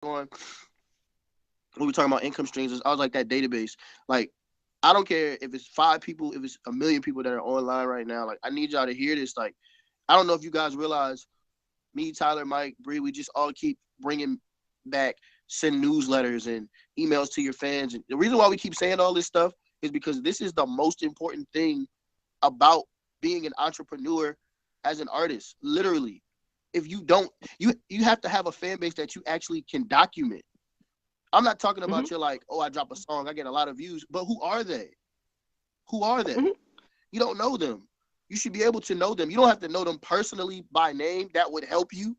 on when we were talking about income streams, I was like that database. Like, I don't care if it's 5 people, if it's 1,000,000 people that are online right now. Like, I need y'all to hear this. Like, I don't know if you guys realize, me, Tyler, Mike, Bree, we just all keep bringing back, send newsletters and emails to your fans. And the reason why we keep saying all this stuff is because this is the most important thing about being an entrepreneur as an artist. Literally, if you don't, you have to have a fan base that you actually can document. I'm not talking about you're like, oh, I drop a song, I get a lot of views, but who are they? Who are they? You don't know them. You should be able to know them. You don't have to know them personally by name. That would help you.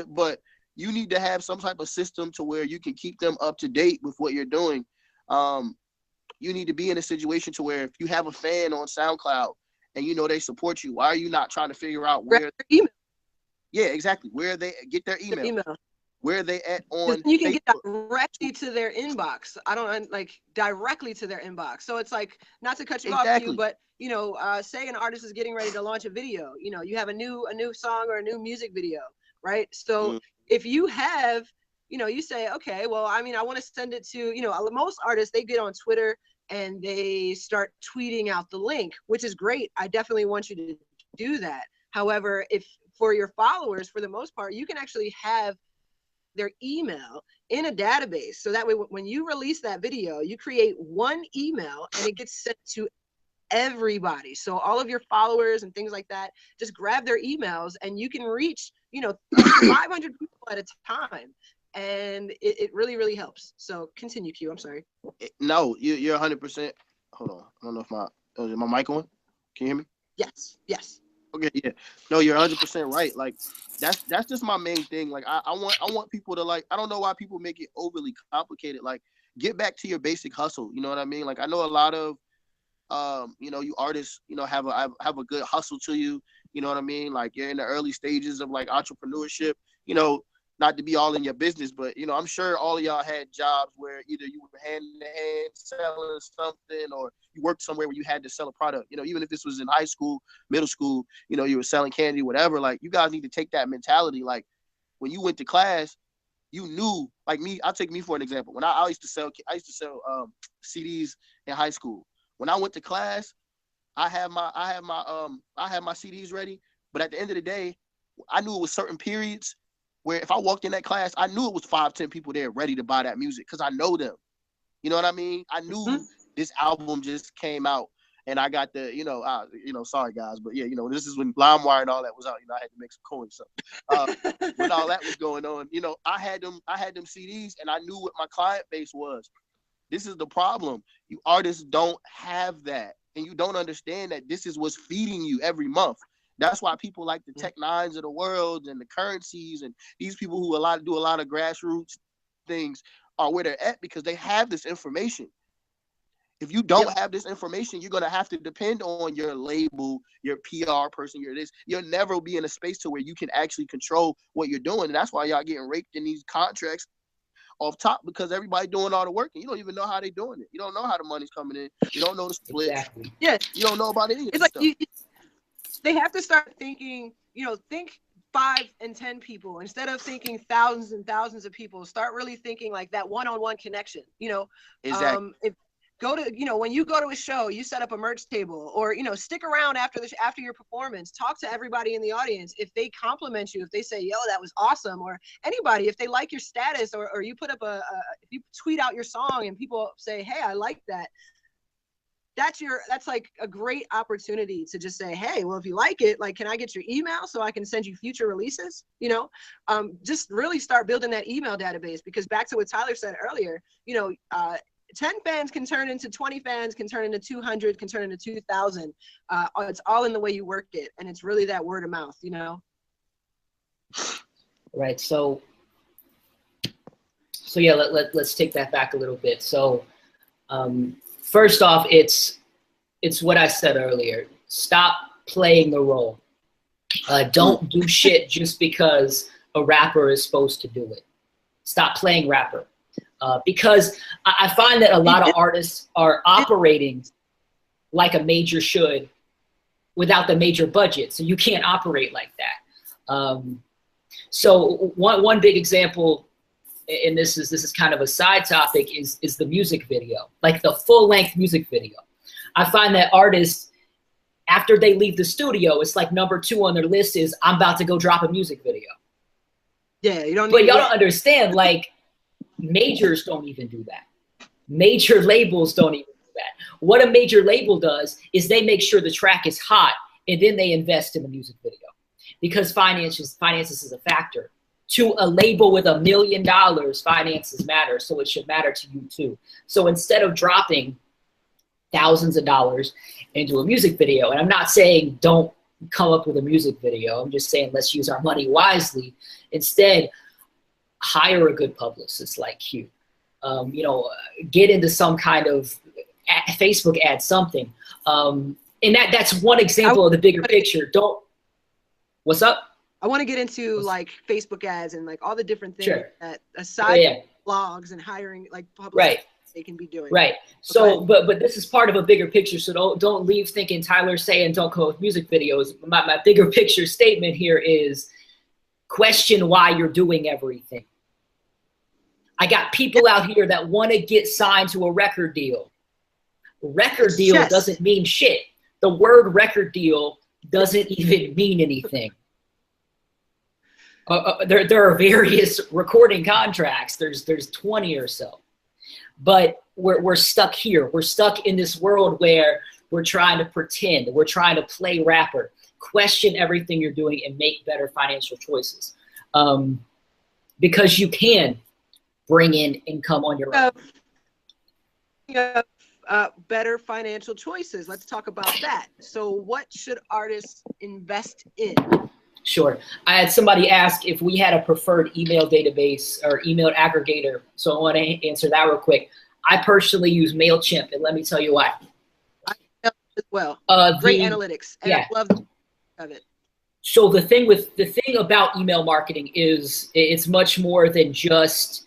But you need to have some type of system to where you can keep them up to date with what you're doing. You need to be in a situation to where if you have a fan on SoundCloud and you know they support you, why are you not trying to figure out where email? Yeah, exactly. Where they get their email. Where they at on you can Facebook. Get directly to their inbox. I don't like directly to their inbox. So it's like, not to cut you off, you, but you know, say an artist is getting ready to launch a video. You know, you have a new song or a new music video, right? So if you have, you know, you say, okay, well, I mean, I want to send it to, you know, most artists, they get on Twitter and they start tweeting out the link, which is great. I definitely want you to do that. However, if for your followers, for the most part, you can actually have their email in a database. So that way, when you release that video, you create one email and it gets sent to everybody. So all of your followers and things like that, just grab their emails and you can reach, you know, 500 people at a time. And it really, really helps. So continue, Q. I'm sorry. No, you're 100%. Hold on. I don't know if is my mic on? Can you hear me? Yes. Yes. Okay, yeah. No, you're 100% right. Like, that's just my main thing. Like, I want people to, like, I don't know why people make it overly complicated. Like, get back to your basic hustle. You know what I mean? Like, I know a lot of you know, you artists, you know, have a good hustle to you. You know what I mean? Like, you're in the early stages of like entrepreneurship. You know, not to be all in your business, but you know, I'm sure all of y'all had jobs where either you were hand in hand selling something, or you worked somewhere where you had to sell a product. You know, even if this was in high school, middle school, you know, you were selling candy, whatever. Like, you guys need to take that mentality. Like, when you went to class, you knew. Like me, I'll take me for an example. When I used to sell CDs in high school. When I went to class, I had my CDs ready. But at the end of the day, I knew it was certain periods where if I walked in that class, I knew it was 5-10 people there ready to buy that music because I know them. You know what I mean? I knew this album just came out and I got the, sorry guys, but yeah, you know, this is when LimeWire and all that was out. You know, I had to make some coins. So when all that was going on, you know, I had them CDs and I knew what my client base was. This is the problem. You artists don't have that. And you don't understand that this is what's feeding you every month. That's why people like the Tech Nines of the world and the Currencies and these people who do a lot of grassroots things are where they're at because they have this information. If you don't have this information, you're going to have to depend on your label, your PR person, your this. You'll never be in a space to where you can actually control what you're doing. And that's why y'all getting raked in these contracts off top because everybody doing all the work and you don't even know how they're doing it. You don't know how the money's coming in. You don't know the split. Exactly. Yeah. You don't know about any of this stuff. They have to start thinking, you know, think 5 and 10 people instead of thinking thousands and thousands of people. Start really thinking like that one-on-one connection. You know, exactly. When you go to a show, you set up a merch table, or you know, stick around after your performance. Talk to everybody in the audience. If they compliment you, if they say, "Yo, that was awesome," or anybody, if they like your status, or you put up if you tweet out your song and people say, "Hey, I like that." That's like a great opportunity to just say, hey, well, if you like it, like, can I get your email so I can send you future releases? You know, just really start building that email database, because back to what Tyler said earlier, you know, 10 fans can turn into 20 fans, can turn into 200, can turn into 2,000. It's all in the way you work it. And it's really that word of mouth, you know? Right. So yeah, let's take that back a little bit. So, first off, it's what I said earlier. Stop playing the role. Don't do shit just because a rapper is supposed to do it. Stop playing rapper. Because I find that a lot of artists are operating like a major should without the major budget. So you can't operate like that. So one big example, and this is kind of a side topic, is the music video, like the full-length music video. I find that artists, after they leave the studio, it's like number 2 on their list is, I'm about to go drop a music video. Yeah, you don't. But y'all don't understand. Like, majors don't even do that. Major labels don't even do that. What a major label does is they make sure the track is hot, and then they invest in the music video, because finances is a factor. To a label with $1 million, finances matter, so it should matter to you too. So instead of dropping thousands of dollars into a music video, and I'm not saying don't come up with a music video, I'm just saying let's use our money wisely. Instead, hire a good publicist like Q. You know, get into some kind of Facebook ad, something. And that's one example of the bigger picture. What's up? I want to get into like Facebook ads and like all the different things that aside from blogs and hiring like publicists they can be doing. Right. So, but this is part of a bigger picture. So don't leave thinking Tyler's saying don't go with music videos. My bigger picture statement here is question why you're doing everything. I got people out here that want to get signed to a record deal. Record deal doesn't mean shit. The word record deal doesn't even mean anything. There are various recording contracts. There's 20 or so. But we're stuck here. We're stuck in this world where we're trying to pretend. We're trying to play rapper. Question everything you're doing and make better financial choices. Because you can bring in income on your own. Better financial choices. Let's talk about that. So what should artists invest in? Sure. I had somebody ask if we had a preferred email database or email aggregator. So I want to answer that real quick. I personally use MailChimp, and let me tell you why. I as well. Great analytics. And I love the of it. So the thing about email marketing is it's much more than just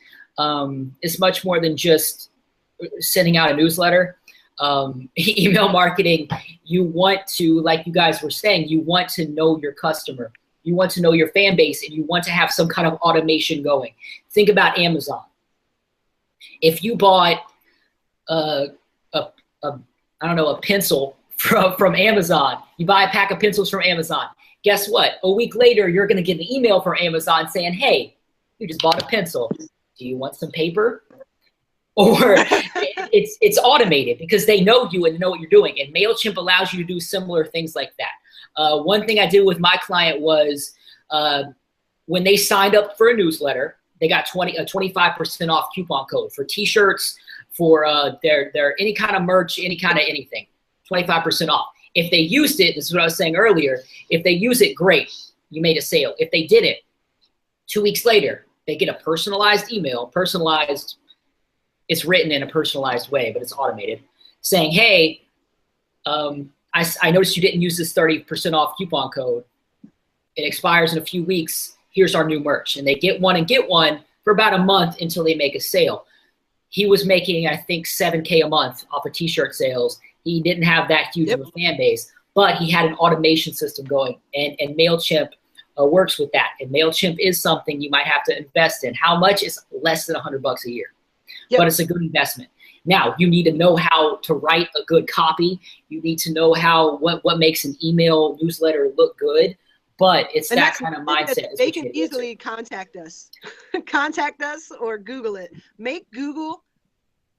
sending out a newsletter. Email marketing, you want to, like you guys were saying, you want to know your customer. You want to know your fan base, and you want to have some kind of automation going. Think about Amazon. If you bought a pencil from Amazon, you buy a pack of pencils from Amazon. Guess what? A week later, you're going to get an email from Amazon saying, hey, you just bought a pencil. Do you want some paper? Or it's automated because they know you and know what you're doing. And MailChimp allows you to do similar things like that. One thing I did with my client was when they signed up for a newsletter, they got a 25% off coupon code for T-shirts, for their any kind of merch, any kind of anything, 25% off. If they used it, this is what I was saying earlier, if they use it, great, you made a sale. If they didn't, 2 weeks later, they get a personalized email, it's written in a personalized way, but it's automated, saying, hey, I noticed you didn't use this 30% off coupon code. It expires in a few weeks. Here's our new merch. And they get one for about a month until they make a sale. He was making, I think, $7K a month off of T-shirt sales. He didn't have that huge of a fan base, but he had an automation system going, and MailChimp works with that. And MailChimp is something you might have to invest in. How much? Is less than $100 a year, but it's a good investment. Now, you need to know how to write a good copy. You need to know what makes an email newsletter look good. But it's that kind of mindset. They can easily contact us. Contact us or Google it. Make Google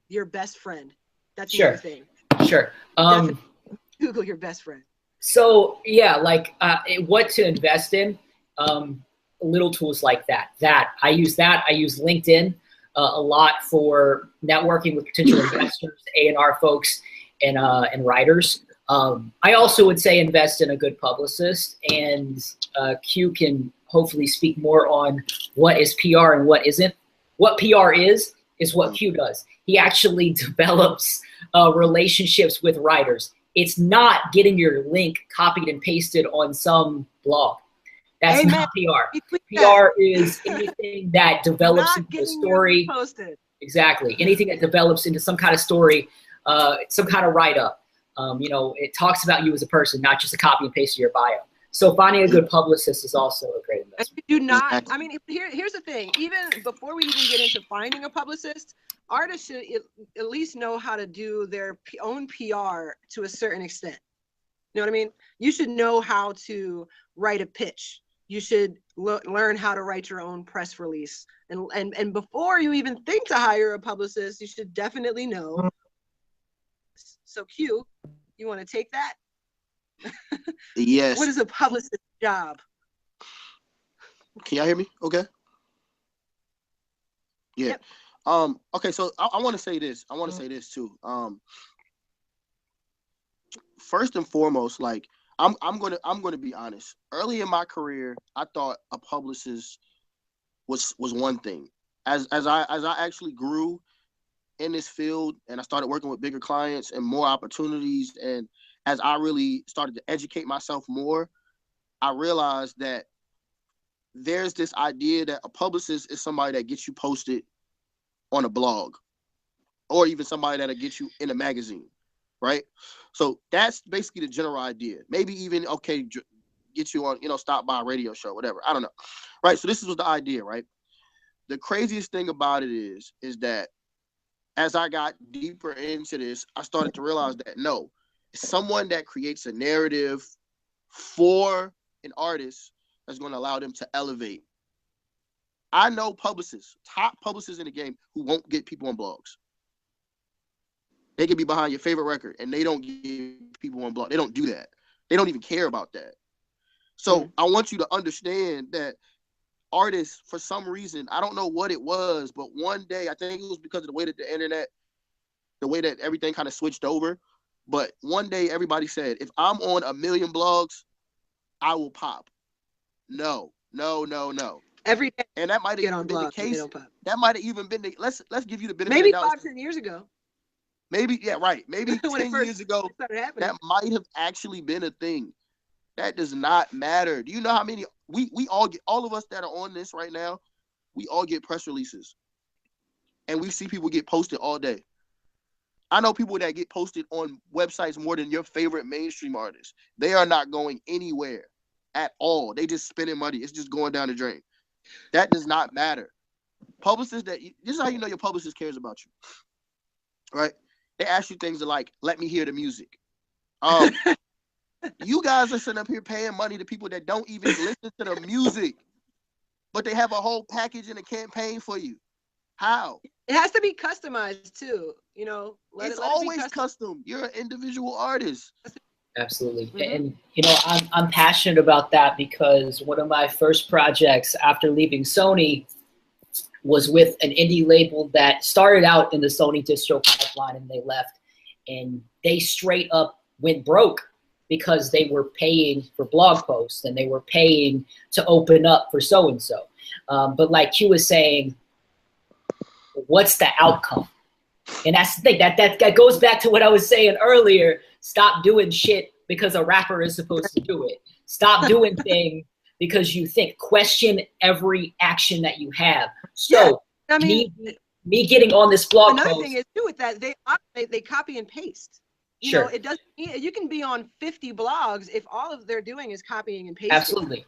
your best friend. That's another thing. Sure. Google your best friend. So, yeah, like what to invest in, little tools like that. I use LinkedIn a lot for networking with potential investors, A&R folks, and writers. I also would say invest in a good publicist, and Q can hopefully speak more on what is PR and what isn't. What PR is what Q does. He actually develops relationships with writers. It's not getting your link copied and pasted on some blog. That's not PR. PR is anything that develops into a story. Exactly. Anything that develops into some kind of story, some kind of write-up. It talks about you as a person, not just a copy and paste of your bio. So finding a good publicist is also a great investment. And you do not, I mean, here's the thing. Even before we even get into finding a publicist, artists should at least know how to do their own PR to a certain extent. You know what I mean? You should know how to write a pitch. You should learn how to write your own press release. And before you even think to hire a publicist, you should definitely know. So Q, you want to take that? Yes. What is a publicist's job? Can y'all hear me? Okay. Yeah. Yep. Okay, so I want to say this. I want to say this too. First and foremost, like I'm gonna be honest. Early in my career, I thought a publicist was one thing. As I actually grew in this field and I started working with bigger clients and more opportunities, and as I really started to educate myself more, I realized that there's this idea that a publicist is somebody that gets you posted on a blog or even somebody that'll get you in a magazine, right? So that's basically the general idea. Maybe even, okay, get you on, stop by a radio show, whatever. I don't know, right? So this was the idea, right? The craziest thing about it is that as I got deeper into this, I started to realize that no, someone that creates a narrative for an artist that's going to allow them to elevate. I know publicists, top publicists in the game, who won't get people on blogs. They can be behind your favorite record and they don't get people on blogs. They don't do that. They don't even care about that. So I want you to understand that artists, for some reason, I don't know what it was, but one day, I think it was because of the way that the internet, the way that everything kind of switched over. But one day everybody said, if I'm on 1 million blogs, I will pop. No. Every day. And that might have been the case. That might have even been the, let's give you the benefit. Maybe of the doubt. 5-10 years ago. Maybe, yeah, right. Maybe 10 years ago, that might have actually been a thing. That does not matter. Do you know how many, we all get, all of us that are on this right now, we all get press releases. And we see people get posted all day. I know people that get posted on websites more than your favorite mainstream artists. They are not going anywhere at all. They just spending money. It's just going down the drain. That does not matter. Publicists this is how you know your publicist cares about you. Right? They ask you things like, let me hear the music. You guys are sitting up here paying money to people that don't even listen to the music, but they have a whole package and a campaign for you. How? It has to be customized too, It's always custom. You're an individual artist. Absolutely. And I'm passionate about that because one of my first projects after leaving Sony was with an indie label that started out in the Sony distro pipeline and they left, and they straight up went broke because they were paying for blog posts and they were paying to open up for so-and-so. But like Q was saying, what's the outcome? And that's the thing, that goes back to what I was saying earlier. Stop doing shit because a rapper is supposed to do it. Stop doing things because you think. Question every action that you have. So yeah, I mean, me getting on this blog another post, thing is too with that, they copy and paste. You know, it doesn't. You can be on 50 blogs if all of they're doing is copying and pasting. Absolutely.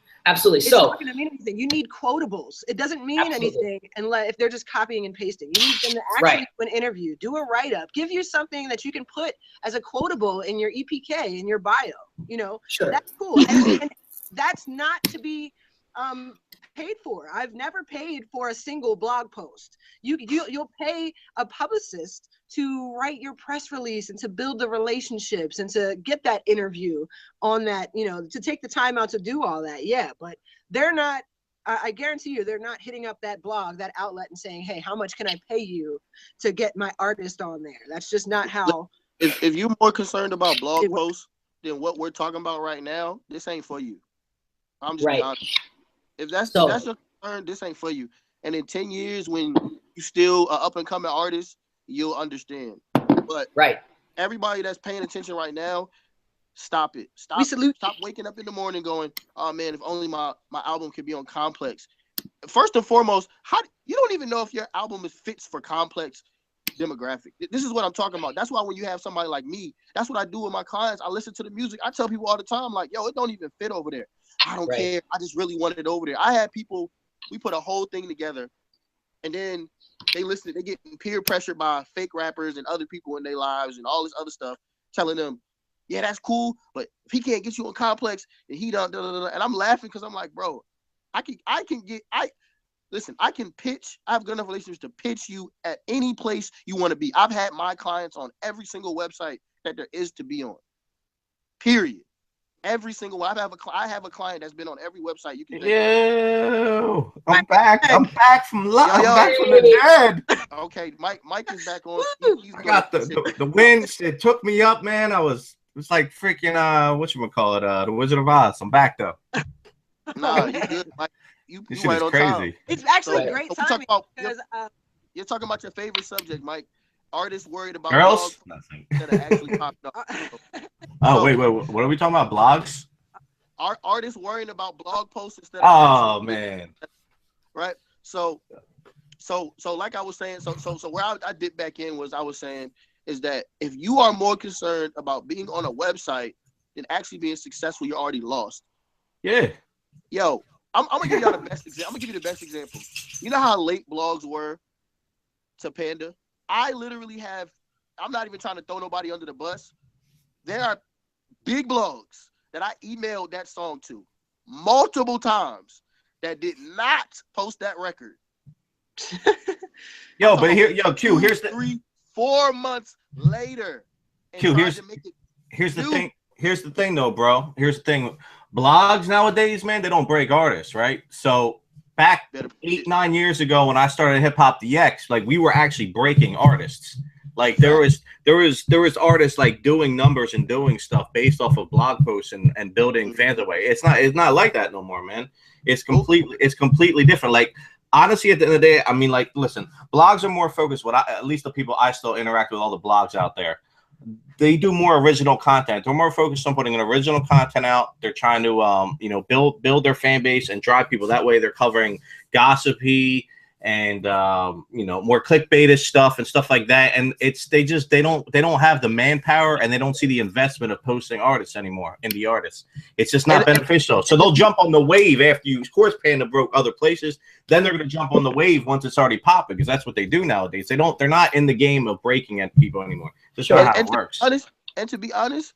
It's not going to mean anything. You need quotables. It doesn't mean anything unless if they're just copying and pasting. You need them to actually do an interview, do a write-up, give you something that you can put as a quotable in your EPK, in your bio. That's cool. And that's not to be paid for. I've never paid for a single blog post. You'll pay a publicist to write your press release and to build the relationships and to get that interview on that, to take the time out to do all that. Yeah, but they're not, I guarantee you, they're not hitting up that blog, that outlet and saying, hey, how much can I pay you to get my artist on there? That's just not how. If you're more concerned about blog posts than what we're talking about right now, this ain't for you. I'm just being honest. If that's your concern, this ain't for you. And in 10 years, when you still an up and coming artist, you'll understand. But everybody that's paying attention right now, stop it. Stop waking up in the morning going, oh man, if only my album could be on Complex. First and foremost, you don't even know if your album fits for Complex. demographic. This is what I'm talking about. That's why when you have somebody like me, that's what I do with my clients. I listen to the music. I tell people all the time, like, yo, it don't even fit over there. I don't care. I just really want it over there. I had people, we put a whole thing together, and then they listen, they get peer pressured by fake rappers and other people in their lives and all this other stuff, telling them, yeah, that's cool, but if he can't get you on Complex and he don't, and I'm laughing because I'm like, bro, I can pitch. I have good enough relationships to pitch you at any place you want to be. I've had my clients on every single website that there is to be on. Period. Every single one. I have a client that's been on every website you can. Yo, I'm back. I'm back from I'm back from the dead. Okay, Mike is back on. I got the wind. It took me up, man. It's like freaking whatchamacallit, the Wizard of Oz. I'm back though. Nah, you good, Mike. You right on crazy. time. It's actually great timing because you're talking about your favorite subject, Mike. Artists worried about girls that are actually popped up. Oh, wait, what are we talking about? Blogs? Artists worrying about blog posts instead of man. Right? So like I was saying, so where I did back in was I was saying is that if you are more concerned about being on a website than actually being successful, you're already lost. Yeah. Yo, I'm gonna give y'all the best example. I'm gonna give you the best example. You know how late blogs were to Panda? I literally have, I'm not even trying to throw nobody under the bus. There are big blogs that I emailed that song to multiple times that did not post that record. Yo, but Q, here's the 3-4 months later. Q, here's the thing. Here's the thing though, bro. Here's the thing. Blogs nowadays, man, they don't break artists, right? So back 8-9 years ago when I started Hip Hop DX, like we were actually breaking artists. Like there was artists like doing numbers and doing stuff based off of blog posts and building fans away. It's not like that no more, man. It's completely different. Like honestly, at the end of the day, I mean, like, listen, blogs are more focused. At least the people I still interact with, all the blogs out there, they do more original content. They're more focused on putting an original content out. They're trying to build their fan base and drive people. That way they're covering gossipy and more clickbaitish stuff and stuff like that. And they don't have the manpower and they don't see the investment of posting artists anymore in the artists. It's just not beneficial. So they'll jump on the wave after you. Of course, Panda broke other places. Then they're going to jump on the wave once it's already popping because that's what they do nowadays. They're not in the game of breaking at people anymore. Just how it works. To be honest,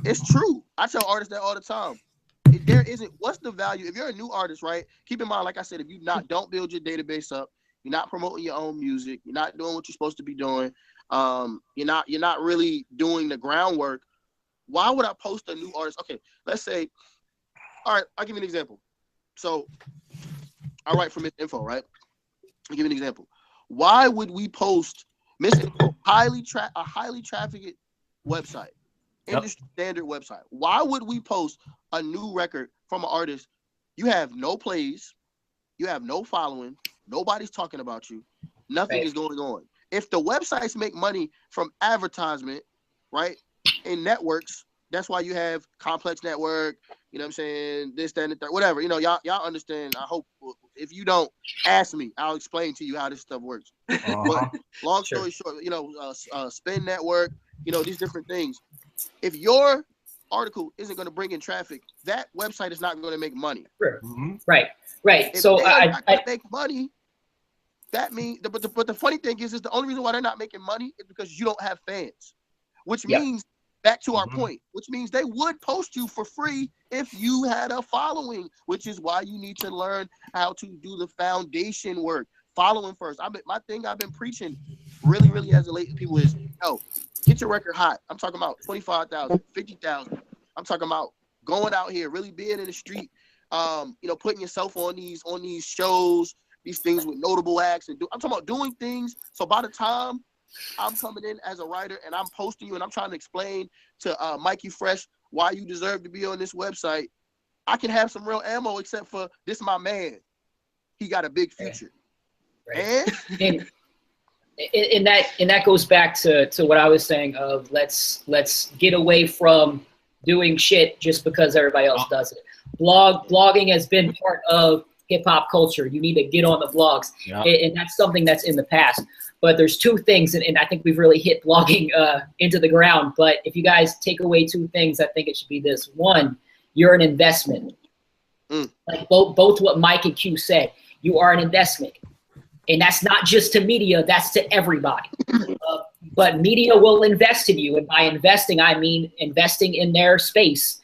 it's true. I tell artists that all the time. What's the value if you're a new artist, right? Keep in mind, like I said, if you don't build your database up, you're not promoting your own music, you're not doing what you're supposed to be doing, you're not really doing the groundwork. Why would I post a new artist? Okay, let's say, all right, I'll give you an example. So I write for Miss Info, right? I'll give you an example. Why would we post Miss Info, a highly trafficked website? Industry standard website. Why would we post a new record from an artist? You have no plays, you have no following, nobody's talking about you, nothing is going on. If the websites make money from advertisement, right, in networks, that's why you have Complex Network, you know what I'm saying, this, that, and the third, whatever. Y'all understand. I hope if you don't ask me, I'll explain to you how this stuff works. But long story short, Spin Network, these different things. If your article isn't going to bring in traffic, that website is not going to make money. Sure. Mm-hmm. Right. If so I make money. That means, but the funny thing is the only reason why they're not making money is because you don't have fans, which means back to our point, which means they would post you for free if you had a following, which is why you need to learn how to do the foundation work. Following first. My thing I've been preaching really as a late people is, get your record hot. I'm talking about 25,000, 50,000. I'm talking about going out here, really being in the street, putting yourself on these shows, these things with notable acts, I'm talking about doing things. So by the time I'm coming in as a writer and I'm posting you and I'm trying to explain to Mikey Fresh why you deserve to be on this website, I can have some real ammo, except for this my man. He got a big future. Right. And that goes back to what I was saying of let's get away from doing shit just because everybody else does it. Blogging has been part of hip hop culture. You need to get on the blogs, and that's something that's in the past. But there's two things, and I think we've really hit blogging into the ground. But if you guys take away two things, I think it should be this. One, you're an investment. Like both what Mike and Q said, you are an investment. And that's not just to media, that's to everybody. But media will invest in you. And by investing, I mean investing in their space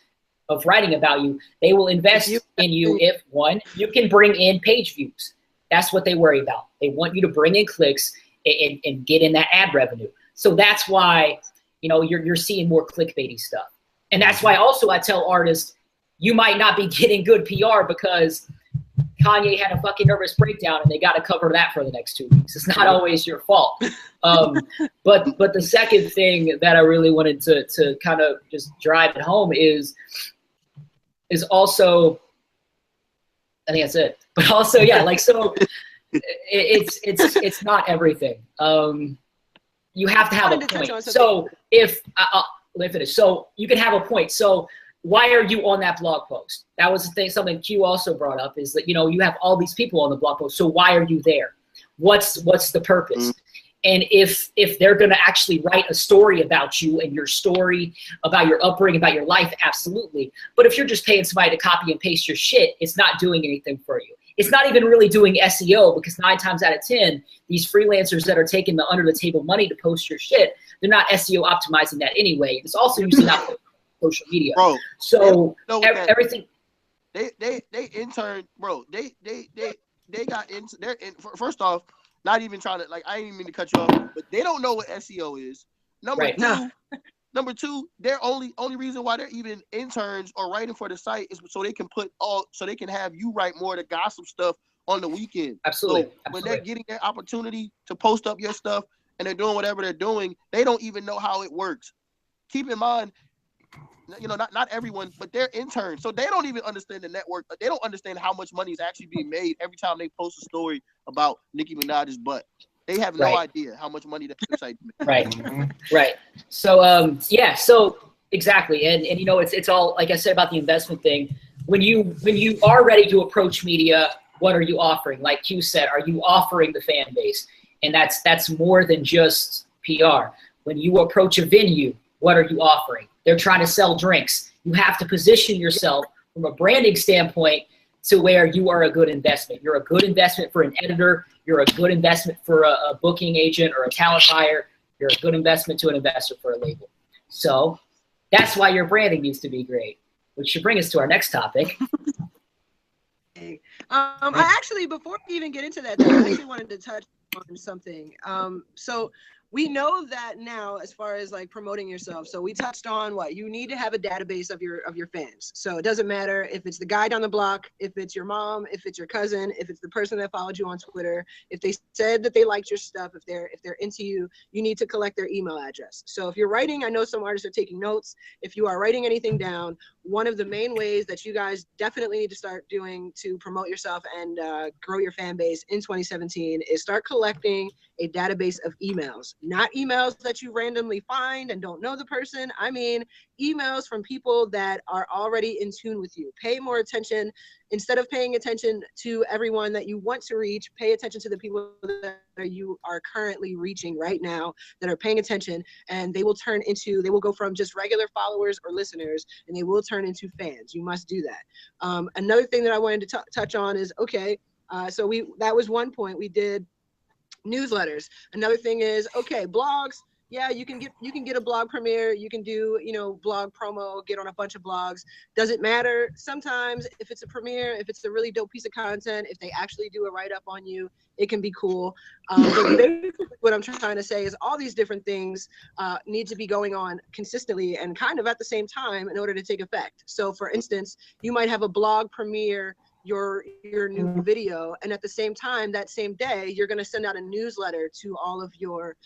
of writing about you. They will invest in you if, one, you can bring in page views. That's what they worry about. They want you to bring in clicks and get in that ad revenue. So that's why, you know, you're seeing more clickbaity stuff. And that's why also I tell artists, you might not be getting good PR because Kanye had a fucking nervous breakdown and they got to cover that for the next 2 weeks. It's not always your fault. But the second thing that I really wanted to kind of just drive it home is also, I think that's it. But also, yeah, like, so it's not everything. You have to have a point. So let me finish. So you can have a point. So why are you on that blog post? That was the thing, something Q also brought up, is that, you know, you have all these people on the blog post. So why are you there? What's the purpose? And if they're going to actually write a story about you and your story, about your upbringing, about your life, absolutely. But if you're just paying somebody to copy and paste your shit, it's not doing anything for you. It's not even really doing SEO, because 9 times out of 10, these freelancers that are taking the under the table money to post your shit, they're not SEO optimizing that anyway. It's also usually not social media. Bro, so everything. They intern, bro. They got into, they're in, first off, not even trying to, like, I ain't even mean to cut you off, but they don't know what SEO is. Number two, their only reason why they're even interns or writing for the site is so they can have you write more of the gossip stuff on the weekend. Absolutely. So when they're getting their opportunity to post up your stuff and they're doing whatever they're doing, they don't even know how it works. Keep in mind, you know, not everyone, but they're interns, so they don't even understand the network. They don't understand how much money is actually being made every time they post a story about Nicki Minaj's butt. They have no idea how much money that website makes. Right. So yeah, so exactly, and you know, it's all, like I said about the investment thing. When you are ready to approach media, what are you offering? Like Q said, are you offering the fan base? And that's more than just PR. When you approach a venue, what are you offering? They're trying to sell drinks. You have to position yourself from a branding standpoint to where you are a good investment. You're a good investment for an editor. You're a good investment for a booking agent or a talent buyer. You're a good investment to an investor for a label. So that's why your branding needs to be great, which should bring us to our next topic. I actually, before we even get into that, I actually wanted to touch on something. So we know that now, as far as like promoting yourself. So we touched on what you need to have a database of your fans. So it doesn't matter if it's the guy down the block, if it's your mom, if it's your cousin, if it's the person that followed you on Twitter, if they said that they liked your stuff, if they're into you, you need to collect their email address. So if you're writing, I know some artists are taking notes. If you are writing anything down, one of the main ways that you guys definitely need to start doing to promote yourself and grow your fan base in 2017 is start collecting a database of emails. Not emails that you randomly find and don't know the person. I mean, emails from people that are already in tune with you. Pay more attention. Instead of paying attention to everyone that you want to reach, pay attention to the people that you are currently reaching right now that are paying attention, and they will go from just regular followers or listeners, and they will turn into fans. You must do that. Another thing that I wanted to touch on is, so that was one point. We did newsletters. Another thing is, blogs. Yeah, you can get a blog premiere. You can do, blog promo, get on a bunch of blogs. Doesn't matter. Sometimes if it's a premiere, if it's a really dope piece of content, if they actually do a write-up on you, it can be cool. But basically what I'm trying to say is all these different things need to be going on consistently and kind of at the same time in order to take effect. So for instance, you might have a blog premiere your new video, and at the same time, that same day, you're going to send out a newsletter to all of your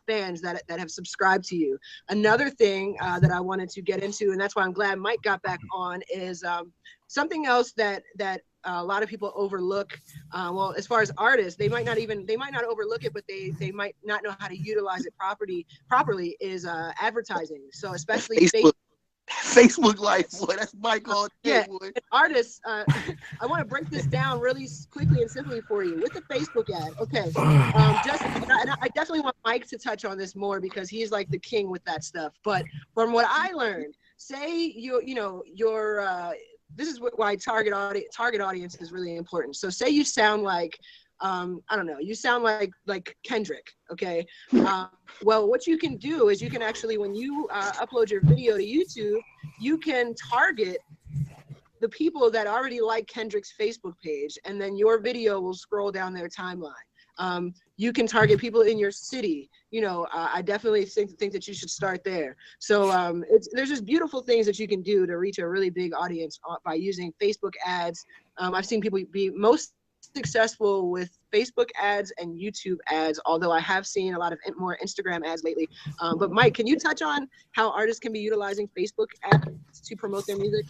fans that have subscribed to you. Another thing that I wanted to get into, and that's why I'm glad Mike got back on, is something else that a lot of people overlook. Well, as far as artists, they might not overlook it, but they might not know how to utilize it properly is advertising. So especially Facebook life, boy. That's Mike all day, boy. Artists, I want to break this down really quickly and simply for you with the Facebook ad. Okay, and I definitely want Mike to touch on this more because he's like the king with that stuff. But from what I learned, say this is why target audience is really important. So say you sound like I don't know, you sound like Kendrick, okay? Well, what you can do is you can actually, when you upload your video to YouTube, you can target the people that already like Kendrick's Facebook page, and then your video will scroll down their timeline. You can target people in your city. You know, I definitely think that you should start there. So there's just beautiful things that you can do to reach a really big audience by using Facebook ads. I've seen people be most successful with Facebook ads and YouTube ads, although I have seen a lot of more Instagram ads lately. But Mike, can you touch on how artists can be utilizing Facebook ads to promote their music?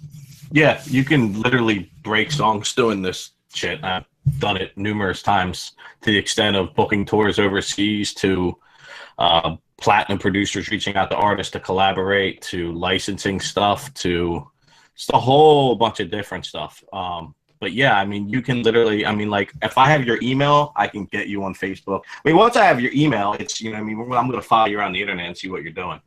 Yeah, you can literally break songs doing this shit. I've done it numerous times, to the extent of booking tours overseas, to platinum producers reaching out to artists to collaborate, to licensing stuff, to just a whole bunch of different stuff. But yeah, I mean, you can literally, I mean, like, if I have your email, I can get you on Facebook. I mean, once I have your email, it's, you know, I mean, I'm going to follow you around the internet and see what you're doing.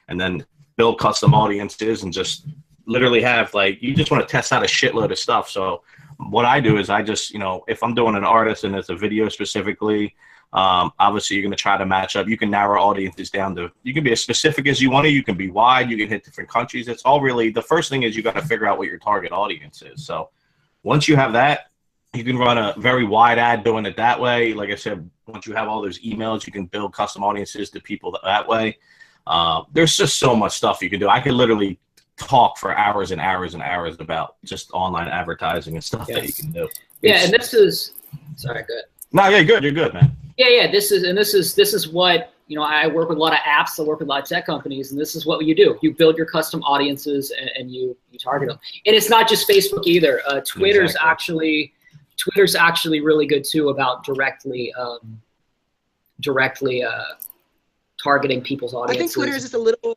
And then build custom audiences and just literally have, like, you just want to test out a shitload of stuff. So what I do is I just, you know, if I'm doing an artist and it's a video specifically, obviously you're going to try to match up. You can narrow audiences down to, you can be as specific as you want to, you can be wide, you can hit different countries. It's all really, the first thing is you got to figure out what your target audience is. So once you have that, you can run a very wide ad doing it that way. Like I said, once you have all those emails, you can build custom audiences to people that way. There's just so much stuff you can do. I could literally talk for hours and hours and hours about just online advertising and stuff that you can do. Yeah, and this is, sorry, good. No, yeah, good. You're good, man. Yeah, this is what, you know, I work with a lot of apps, I work with a lot of tech companies, and this is what you do. You build your custom audiences and you target them. And it's not just Facebook either. Twitter's actually really good too about directly targeting people's audiences. I think Twitter is just a little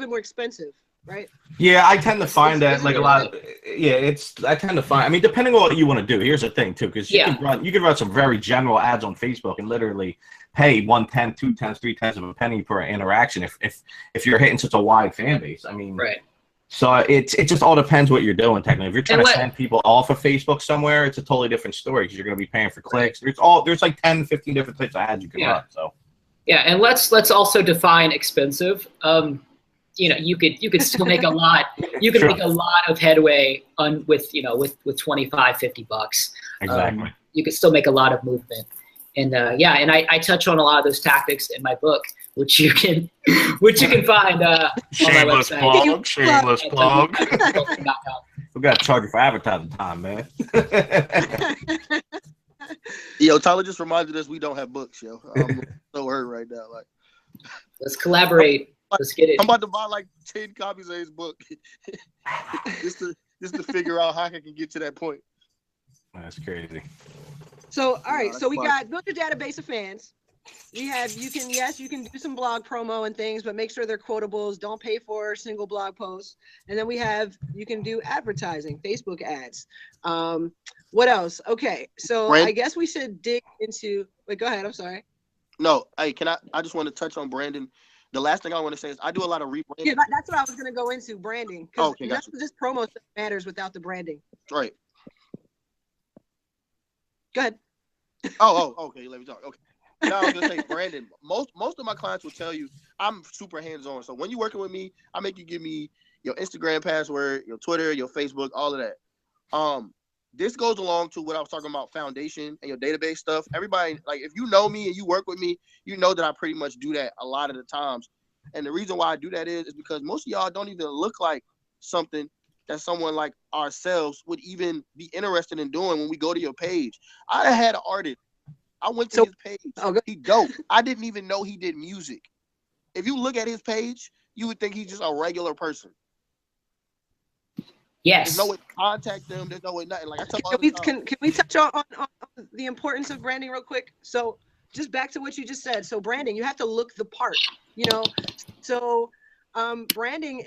bit more expensive, right? Yeah, I tend to find that like a lot. I tend to find. I mean, depending on what you want to do. Here's the thing too, because you can run some very general ads on Facebook and literally pay 1/10, 2/10, 3/10 of a penny per interaction if you're hitting such a wide fan base. I mean, right. So it just all depends what you're doing technically. If you're trying to send people off of Facebook somewhere, it's a totally different story because you're going to be paying for clicks. There's like 10, 15 different types of ads you can run. So yeah, and let's also define expensive. You know, you could still make a lot. You can make a lot of headway with $25, $50. Exactly. You could still make a lot of movement. And and I touch on a lot of those tactics in my book, which you can find on my website. Shameless plug. We got to charge you for advertising time, man. Yo, Tyler just reminded us we don't have books, yo. I'm so hurt right now. Like, let's collaborate. Let's get it. I'm about to buy like 10 copies of his book just to figure out how I can get to that point. That's crazy. So all right, so we got build your database of fans. We have you can do some blog promo and things, but make sure they're quotables. Don't pay for a single blog post. And then you can do advertising, Facebook ads. What else? Okay, so I guess we should dig into. Wait, go ahead. I'm sorry. No, hey, I just want to touch on branding. The last thing I want to say is I do a lot of rebranding. Yeah, that's what I was going to go into, branding. Because just promo matters without the branding. Right. Go ahead. Okay. Let me talk. Okay. Now I was gonna say, Brandon. Most of my clients will tell you I'm super hands-on. So when you're working with me, I make you give me your Instagram password, your Twitter, your Facebook, all of that. This goes along to what I was talking about, foundation and your database stuff. Everybody, like, if you know me and you work with me, you know that I pretty much do that a lot of the times. And the reason why I do that is because most of y'all don't even look like something that someone like ourselves would even be interested in doing when we go to your page. I had an artist. I went to his page. He dope. I didn't even know he did music. If you look at his page, you would think he's just a regular person. Yes. There's no way to contact them. There's no way nothing. Like I tell can we touch on the importance of branding real quick? So just back to what you just said. So branding, you have to look the part. You know. So branding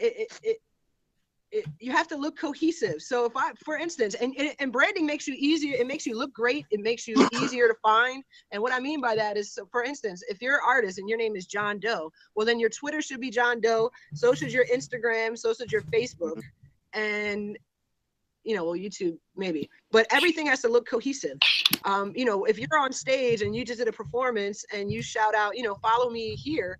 you have to look cohesive. So if for instance, and branding makes you easier, it makes you look great, it makes you easier to find. And what I mean by that is, so for instance, if you're an artist and your name is John Doe, well then your Twitter should be John Doe, so should your Instagram, so should your Facebook, and well, YouTube maybe, but everything has to look cohesive. If you're on stage and you just did a performance and you shout out, follow me here,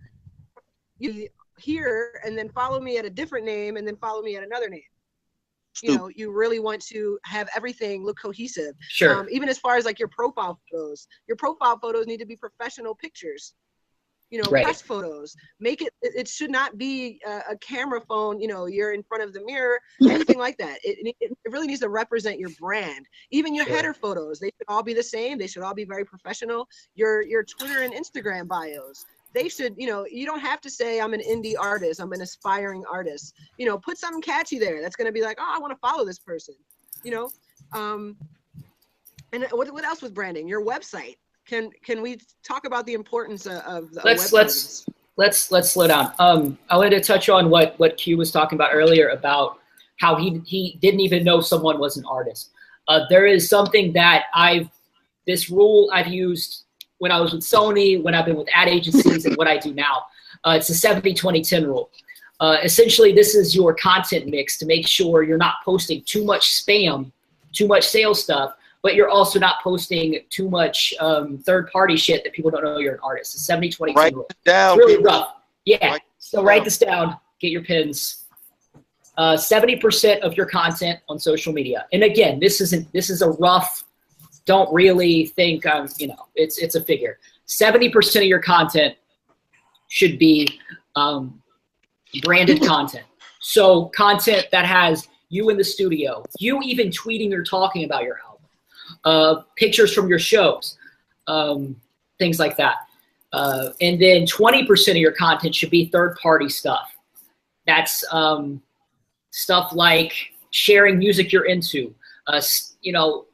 and then follow me at a different name, and then follow me at another name. You really want to have everything look cohesive. Sure. Even as far as like your profile photos need to be professional pictures. Right. Press photos. Make it should not be a camera phone, you're in front of the mirror, anything like that. It really needs to represent your brand. Even your header photos, they should all be the same. They should all be very professional. Your Twitter and Instagram bios, they should, you don't have to say I'm an indie artist, I'm an aspiring artist. Put something catchy there that's going to be like, oh, I want to follow this person. And what else with branding? Your website. Can we talk about the importance of the website? Let's slow down. I wanted to touch on what Q was talking about earlier about how he didn't even know someone was an artist. There is something that this rule I've used when I was with Sony, when I've been with ad agencies, and what I do now. It's a 70-20-10 rule. Essentially, this is your content mix to make sure you're not posting too much spam, too much sales stuff, but you're also not posting too much third-party shit that people don't know you're an artist. It's 70-20-10 rule. Down, it's really rough. Yeah, write this down. Get your pins. 70% of your content on social media. And again, this is a rough, don't really think, it's a figure. 70% of your content should be branded content. So content that has you in the studio, you even tweeting or talking about your album, pictures from your shows, things like that. And then 20% of your content should be third-party stuff. That's stuff like sharing music you're into,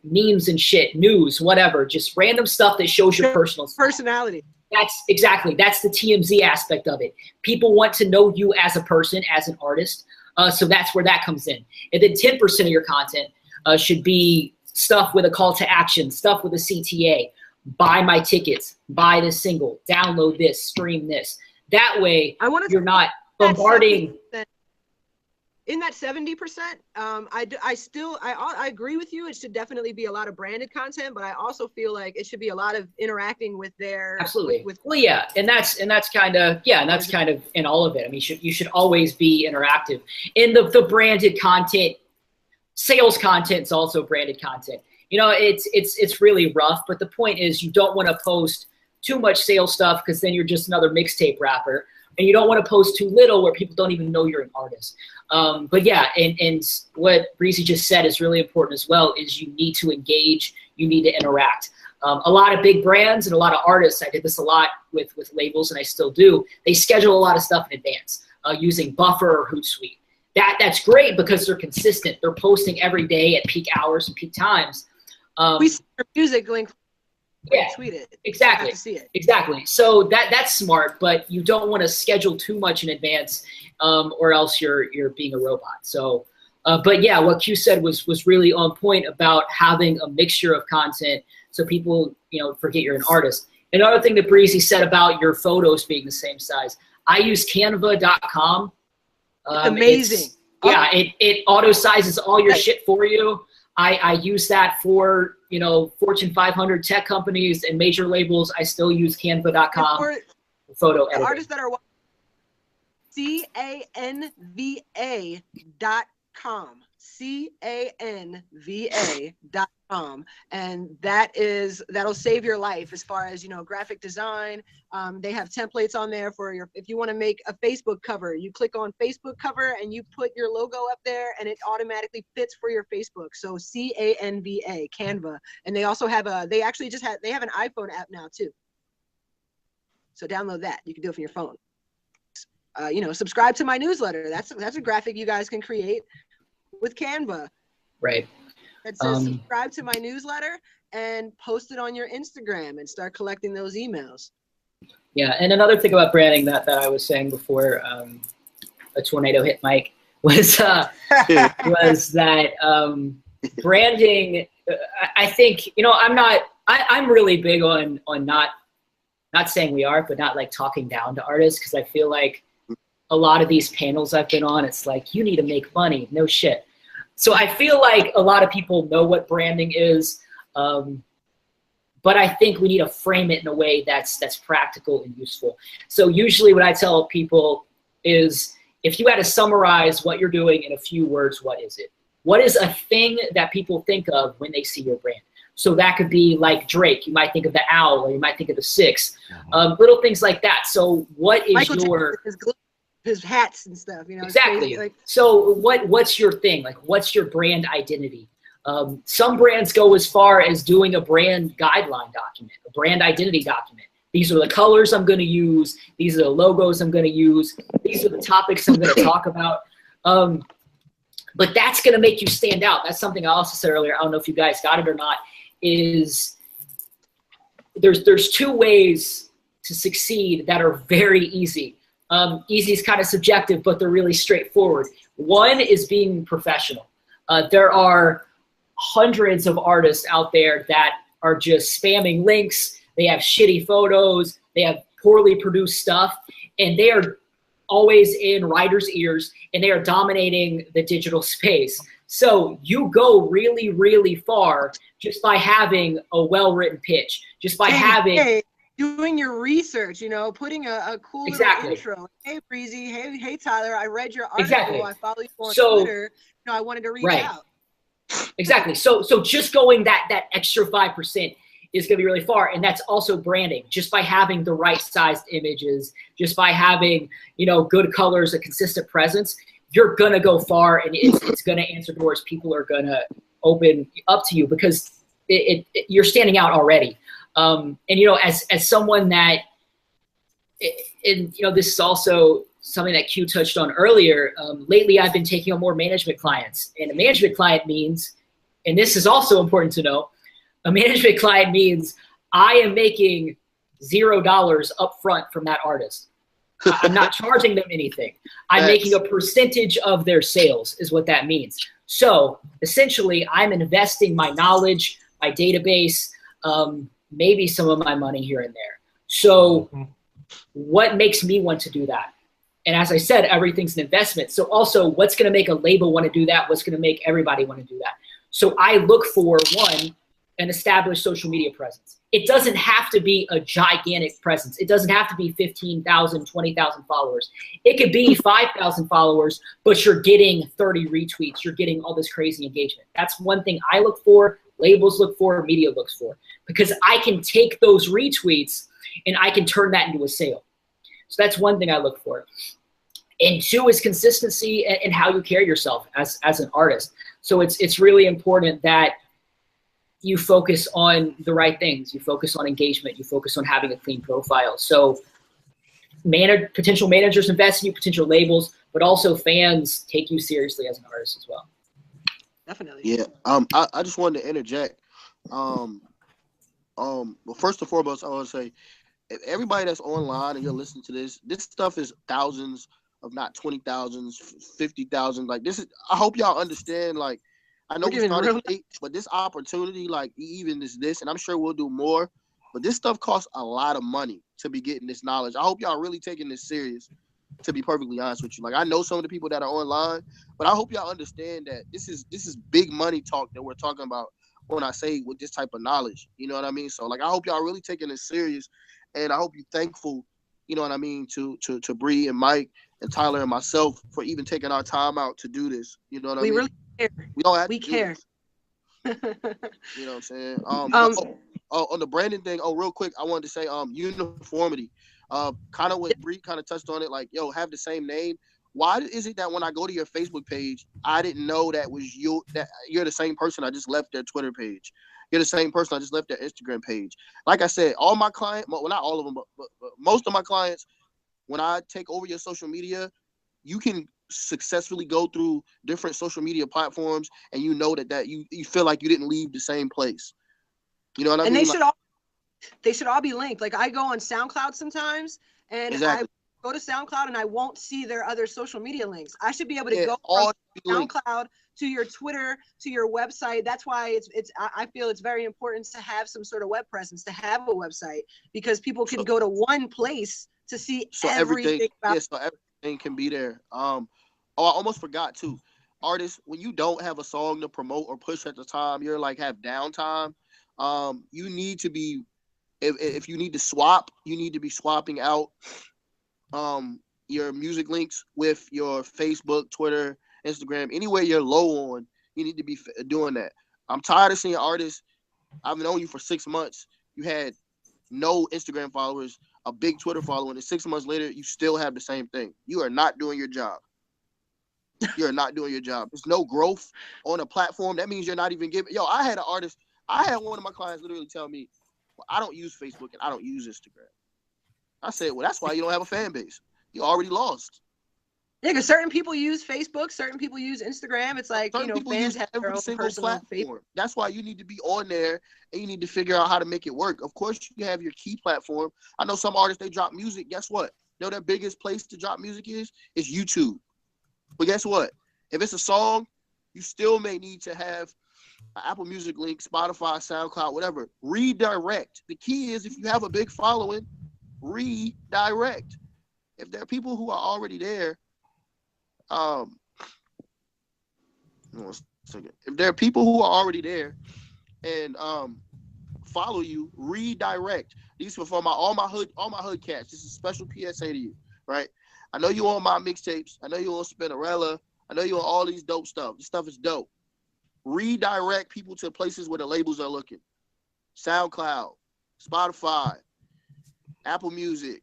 memes and shit, news, whatever, just random stuff that shows your personality. That's the TMZ aspect of it. People want to know you as a person, as an artist. So that's where that comes in. And then 10% of your content should be stuff with a call to action, stuff with a CTA. Buy my tickets, buy this single, download this, stream this. That way, you're not bombarding. In that 70%, I agree with you. It should definitely be a lot of branded content, but I also feel like it should be a lot of interacting with their absolutely. Well, yeah, and that's kind of in all of it. I mean, you should always be interactive. In the branded content, sales content is also branded content. It's really rough, but the point is you don't want to post too much sales stuff because then you're just another mixtape rapper. And you don't want to post too little where people don't even know you're an artist. But yeah, and what Breezy just said is really important as well, is you need to engage, you need to interact. A lot of big brands and a lot of artists, I did this a lot with labels and I still do, they schedule a lot of stuff in advance using Buffer or Hootsuite. That's great because they're consistent. They're posting every day at peak hours and peak times. We see your music link. Yeah, tweet it. Exactly. To see it. Exactly. So that's smart, but you don't want to schedule too much in advance, or else you're being a robot. So, but yeah, what Q said was really on point about having a mixture of content, so people forget you're an artist. Another thing that Breezy said about your photos being the same size. I use Canva.com. Amazing. It auto sizes all your shit for you. I use that for, Fortune 500 tech companies and major labels. I still use Canva.com for photo editing. Artists that are Canva.com. Canva.com, and that'll save your life as far as graphic design. They have templates on there for if you want to make a Facebook cover, you click on Facebook cover and you put your logo up there and it automatically fits for your Facebook. So Canva, Canva, and they also have they have an iPhone app now too. So download that. You can do it from your phone. Subscribe to my newsletter. That's a graphic you guys can create with Canva. Right. It says subscribe to my newsletter and post it on your Instagram and start collecting those emails. Yeah, and another thing about branding that I was saying before a tornado hit Mike was was that branding. I think, you know, I'm really big on not saying we are, but not like talking down to artists, because I feel like a lot of these panels I've been on, it's like, you need to make money. No shit. So I feel like a lot of people know what branding is, but I think we need to frame it in a way that's practical and useful. So usually what I tell people is, if you had to summarize what you're doing in a few words, what is it? What is a thing that people think of when they see your brand? So that could be like Drake. You might think of the owl, or you might think of the 6. Little things like that. So what is Michael your... his hats and stuff, you know? Exactly. Like, so what's your thing? Like, what's your brand identity? Some brands go as far as doing a brand guideline document, a brand identity document. These are the colors I'm going to use. These are the logos I'm going to use. These are the topics I'm going to talk about. But that's going to make you stand out. That's something I also said earlier. I don't know if you guys got it or not. Is there's 2 ways to succeed that are very easy. Easy is kind of subjective, but they're really straightforward. One is being professional. There are hundreds of artists out there that are just spamming links. They have shitty photos. They have poorly produced stuff, and they are always in writers' ears, and they are dominating the digital space. So you go really, really far just by having a well-written pitch, just by doing your research, you know, putting a cool intro. Hey, Breezy. Hey, Tyler. I read your article. I follow you on Twitter. You know, I wanted to reach out. Exactly. So just going that extra 5% is going to be really far. And that's also branding. Just by having the right sized images, just by having, you know, good colors, a consistent presence, you're going to go far, and it's going to answer doors. People are going to open up to you because you're standing out already. And, you know, as someone that, and, you know, this is also something that Q touched on earlier. Lately, I've been taking on more management clients, and a management client means, and this is also important to know, a management client means I am making $0 up front from that artist. I'm not charging them anything. I'm making a percentage of their sales is what that means. So essentially, I'm investing my knowledge, my database, maybe some of my money here and there. So what makes me want to do that? And as I said, everything's an investment. So also, what's going to make a label want to do that? What's going to make everybody want to do that? So I look for, one, an established social media presence. It doesn't have to be a gigantic presence. It doesn't have to be 15,000, 20,000 followers. It could be 5,000 followers, but you're getting 30 retweets. You're getting all this crazy engagement. That's one thing I look for, labels look for, media looks for, because I can take those retweets and I can turn that into a sale. So that's one thing I look for. And 2 is consistency and how you carry yourself as an artist. So it's really important that you focus on the right things. You focus on engagement. You focus on having a clean profile. So potential managers invest in you, potential labels, but also fans take you seriously as an artist as well. Definitely. Yeah. I just wanted to interject. Well, first and foremost, I want to say, if everybody that's online and you're listening to this stuff is thousands of not 20,000, 50,000. Like, this is, I hope y'all understand, like, I know we started late, but this opportunity, like, even this, and I'm sure we'll do more, but this stuff costs a lot of money to be getting this knowledge. I hope y'all really taking this serious, to be perfectly honest with you. Like, I know some of the people that are online, but I hope y'all understand that this is big money talk that we're talking about when I say with this type of knowledge. You know what I mean? So, like, I hope y'all really taking this serious, and I hope you're thankful, you know what I mean, to Bree and Mike and Tyler and myself for even taking our time out to do this. You know what I mean? Really care. We don't have we to care. You know what I'm saying? On the branding thing, real quick, I wanted to say uniformity. Kind of what Bree kind of touched on it, like, yo, have the same name. Why is it that when I go to your Facebook page, I didn't know that was you, that you're the same person I just left their Twitter page? You're the same person I just left their Instagram page. Like I said, all my clients, well, not all of them, but most of my clients, when I take over your social media, you can successfully go through different social media platforms, and you know that you feel like you didn't leave the same place. You know what I mean? And they should all be linked. Like, I go on SoundCloud sometimes, and exactly. go to SoundCloud and I won't see their other social media links. I should be able to go from SoundCloud to your Twitter, to your website. That's why I feel it's very important to have some sort of web presence, to have a website, because people can go to one place to see everything. So everything can be there. I almost forgot too. Artists, when you don't have a song to promote or push at the time, you're like have downtime. You need to be, if you need to swap, you need to be swapping out your music links with your Facebook, Twitter, Instagram, anywhere you're low on. You need to be doing that. I'm tired of seeing artists. I've known you for 6 months. You had no Instagram followers, a big Twitter following, and 6 months later, you still have the same thing. You are not doing your job. You're not doing your job. There's no growth on a platform. That means you're not even giving. I had one of my clients literally tell me, well, I don't use Facebook and I don't use Instagram. I said, well, that's why you don't have a fan base. You already lost. Yeah, because certain people use Facebook, certain people use Instagram. It's like, fans have their own personal platform. That's why you need to be on there and you need to figure out how to make it work. Of course, you have your key platform. I know some artists, they drop music. Guess what? Their biggest place to drop music is YouTube. But guess what? If it's a song, you still may need to have an Apple Music link, Spotify, SoundCloud, whatever. Redirect. The key is, if you have a big following, redirect. If there are people who are already there, if there are people who are already there and follow you, redirect. These are for all my hood cats. This is a special PSA to you, right? I know you on my mixtapes. I know you on Spinnerella. I know you on all these dope stuff. This stuff is dope. Redirect people to places where the labels are looking. SoundCloud, Spotify, Apple Music.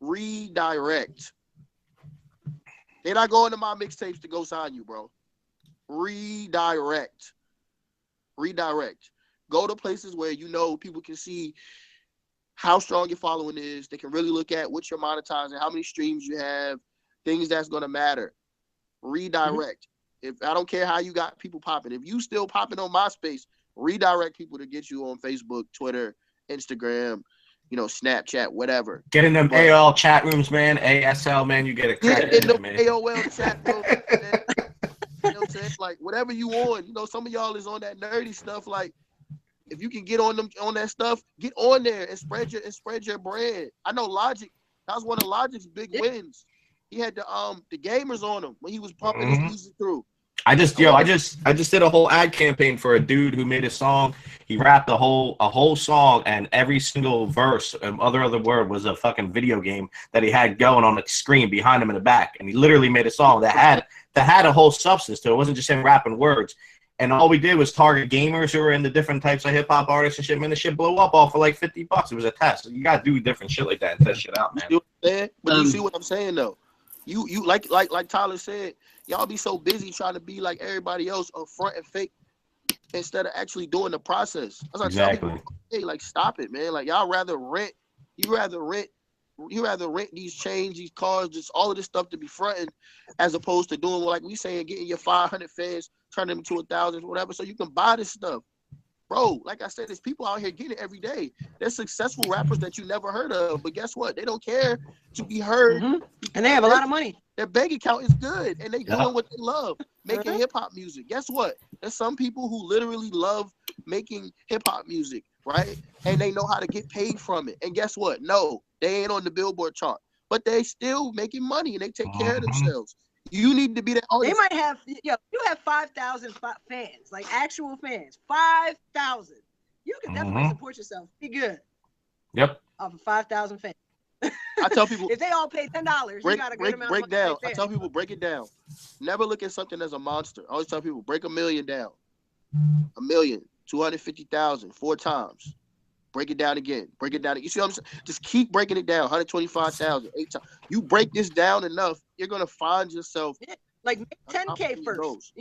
Redirect. They're not going to my mixtapes to go sign you, bro. Redirect. Go to places where people can see how strong your following is. They can really look at what you're monetizing, how many streams you have, things that's going to matter. Redirect. If I don't care how you got people popping. If you still popping on MySpace, redirect people to get you on Facebook, Twitter, Instagram, Snapchat, whatever. Get in them AOL chat rooms, man. ASL, man. You get it cracking, man. AOL chat rooms, man. You know what I'm saying? Like, whatever you on. Some of y'all is on that nerdy stuff. Like, if you can get on that stuff, get on there and spread your brand. I know Logic. That was one of Logic's big wins. He had the gamers on him when he was pumping his music through. I just did a whole ad campaign for a dude who made a song. He rapped a whole song, and every single verse and other word was a fucking video game that he had going on the screen behind him in the back. And he literally made a song that had a whole substance to it. It wasn't just him rapping words. And all we did was target gamers who were in the different types of hip hop artists and shit. Man, the shit blew up all for like $50. It was a test. You gotta do different shit like that and test shit out, man. But you see what I'm saying though? You like Tyler said, y'all be so busy trying to be like everybody else on front and fake instead of actually doing the process. I was like, exactly. Hey, like, stop it, man. Like, y'all rather rent these chains, these cars, just all of this stuff to be fronting, as opposed to doing, like we saying, getting your 500 fans, turn them into 1,000, whatever, so you can buy this stuff. Bro, like I said, there's people out here getting it every day. There's successful rappers that you never heard of, but guess what? They don't care to be heard. Mm-hmm. And they have a lot of money. Their bank account is good, and they doing what they love, making hip-hop music. Guess what? There's some people who literally love making hip-hop music, right? And they know how to get paid from it. And guess what? No, they ain't on the Billboard chart, but they still making money, and they take care of themselves. You need to be that artist. They might have, you have 5,000 fans, like actual fans. 5,000. You can definitely support yourself. Be good. Yep. Off of 5,000 fans. I tell people, if they all pay $10, you got a good amount of money. Break down. I tell people, break it down. Never look at something as a monster. I always tell people, break $1 million down. $1 million, 250,000, 4 times. Break it down again. Break it down. You see what I'm saying? Just keep breaking it down. 125,000, 8 times. You break this down enough, you're gonna find yourself. Like, make 10K first.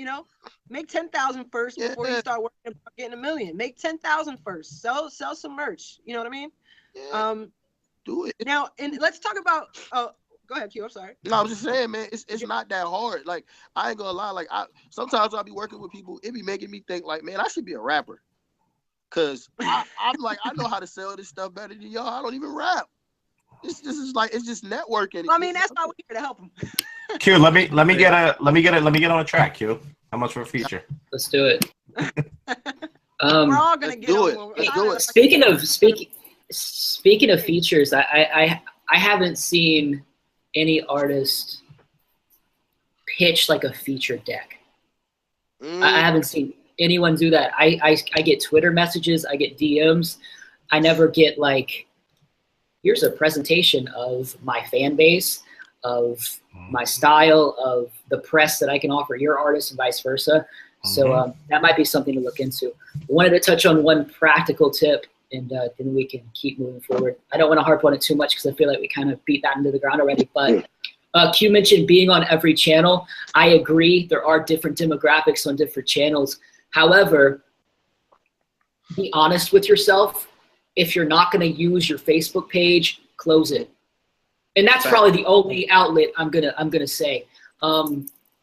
Make 10,000 first before you start working about getting $1 million. Make 10,000 first. Sell some merch. You know what I mean? Yeah. Do it now. And let's talk about. Oh, go ahead, Q. I'm sorry. No, I'm just saying, man. It's not that hard. Like, I ain't gonna lie. Like, sometimes I'll be working with people. It be making me think, like, man, I should be a rapper. Cause I'm like, I know how to sell this stuff better than y'all. I don't even rap. This is like, it's just networking. Well, I mean, that's why we're here to help them. Q, let me get on a track. Q, how much for a feature? Let's do it. We're all gonna get do on. it. Speaking of features, I haven't seen any artist pitch like a feature deck. I haven't seen anyone do that. I get Twitter messages, I get DMs. I never get like, here's a presentation of my fan base, of my style, of the press that I can offer your artist, and vice versa. So that might be something to look into. I wanted to touch on one practical tip, and then we can keep moving forward. I don't want to harp on it too much because I feel like we kind of beat that into the ground already. But Q mentioned being on every channel. I agree. There are different demographics on different channels. However, be honest with yourself. If you're not going to use your Facebook page, close it. And that's probably the only outlet I'm gonna say.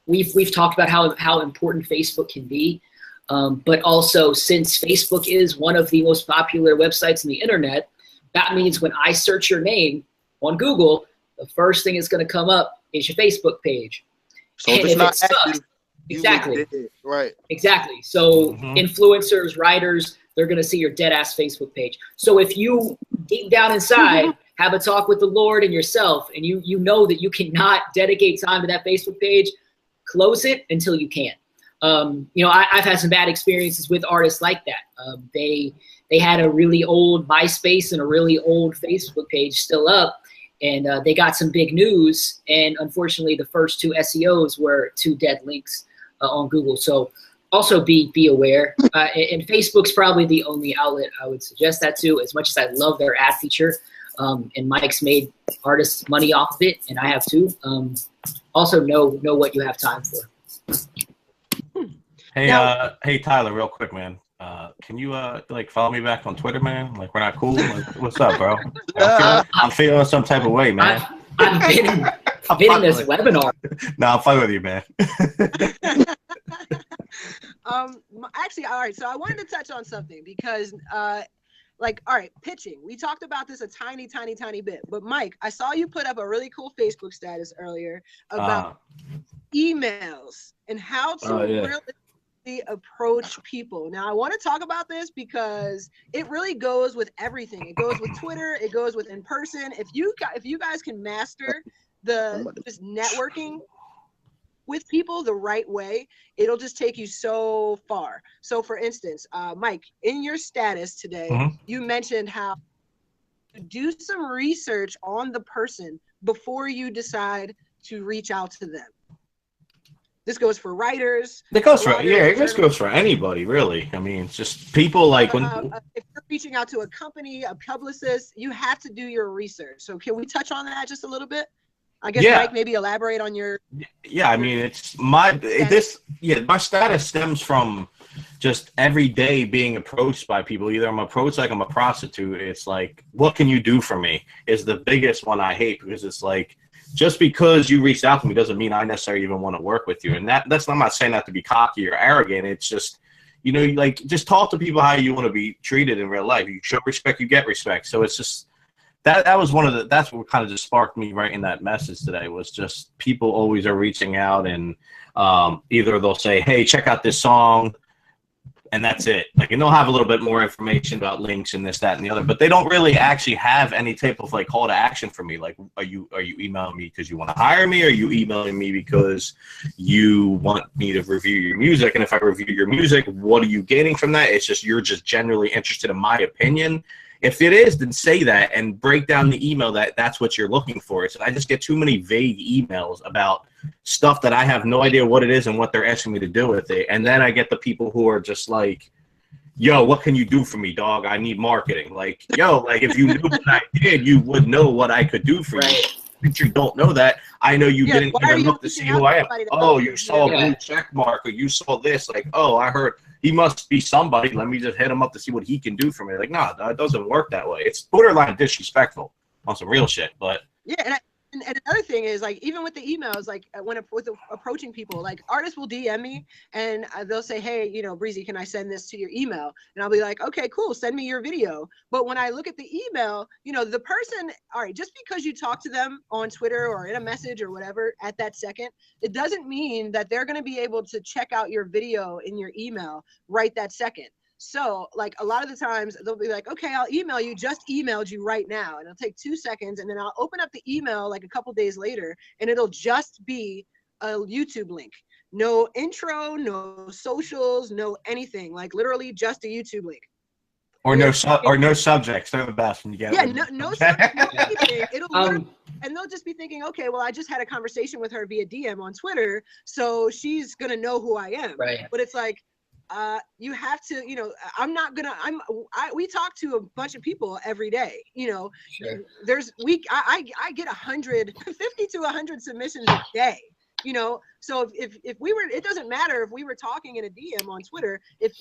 We've talked about how important Facebook can be, but also since Facebook is one of the most popular websites on the internet, that means when I search your name on Google, the first thing that's going to come up is your Facebook page. So if it's not active, exactly, right? Exactly. So influencers, writers, they're going to see your dead ass Facebook page. So if you deep down inside have a talk with the Lord and yourself, and you know that you cannot dedicate time to that Facebook page, close it until you can. You know, I've had some bad experiences with artists like that. They had a really old MySpace and a really old Facebook page still up, and they got some big news. And unfortunately, the first two SEOs were two dead links on Google. So also be aware. And Facebook's probably the only outlet I would suggest that to, as much as I love their ad feature. And Mike's made artists money off of it, and I have too. Also know what you have time for. Hey, hey Tyler, real quick, man. Can you like follow me back on Twitter, man? Like, we're not cool. Like, what's up, bro? I'm feeling some type of way, man. I'm bidding this webinar. No, I'm fine with you, man. Actually, all right. So I wanted to touch on something because, like, all right, pitching. We talked about this a tiny bit. But Mike, I saw you put up a really cool Facebook status earlier about emails and how to really approach people. Now, I want to talk about this because it really goes with everything. It goes with Twitter. It goes with in person. If you guys can master just networking with people the right way, it'll just take you so far. So for instance, Mike, in your status today, you mentioned how to do some research on the person before you decide to reach out to them. This goes for writers. It goes for this goes for anybody, really. I mean, it's just people like when if you're reaching out to a company, a publicist, you have to do your research. So can we touch on that just a little bit? I guess Mike, maybe elaborate on your. Yeah, I mean, it's my status stems from just every day being approached by people. Either I'm approached like I'm a prostitute. It's like, what can you do for me? Is the biggest one I hate, because it's like, just because you reached out to me doesn't mean I necessarily even want to work with you. And that's, I'm not saying that to be cocky or arrogant. It's just, you know, like, just talk to people how you want to be treated in real life. You show respect, you get respect. So it's just. That was that's what kind of just sparked me writing that message today, was just people always are reaching out, and either they'll say, hey, check out this song, and that's it. Like, and they'll have a little bit more information about links and this, that, and the other, but they don't really actually have any type of like call to action for me. Like, are you emailing me because you want to hire me? Or are you emailing me because you want me to review your music? And if I review your music, what are you gaining from that? It's just, you're just generally interested in my opinion. If it is, then say that and break down the email that's what you're looking for. So I just get too many vague emails about stuff that I have no idea what it is and what they're asking me to do with it. And then I get the people who are just like, yo, what can you do for me, dog? I need marketing. Like, yo, like, if you knew what I did, you would know what I could do for you. But you don't know that. I know you didn't even look to see who I am. Oh, you saw a blue check mark, or you saw this. Like, oh, I heard he must be somebody. Let me just hit him up to see what he can do for me. Like, nah, it doesn't work that way. It's borderline disrespectful on some real shit. But And another thing is, like, even with the emails, like when approaching people, like artists will DM me and they'll say, hey, you know, Breezy, can I send this to your email? And I'll be like, okay, cool, send me your video. But when I look at the email, you know, the person, all right, just because you talk to them on Twitter or in a message or whatever at that second, it doesn't mean that they're going to be able to check out your video in your email right that second. So like a lot of the times they'll be like, okay, I'll email you, just emailed you right now. And it'll take 2 seconds. And then I'll open up the email like a couple days later and it'll just be a YouTube link. No intro, no socials, no anything, like literally just a YouTube link. Or no subjects. They're the best when you get it. Yeah, no subject, no anything. It'll and they'll just be thinking, okay, well, I just had a conversation with her via DM on Twitter, so she's gonna know who I am. Right. But it's like, you have to, you know, we talk to a bunch of people every day, you know. Sure. I get 50 to 100 submissions a day, you know. So if we were, it doesn't matter if we were talking in a DM on Twitter, if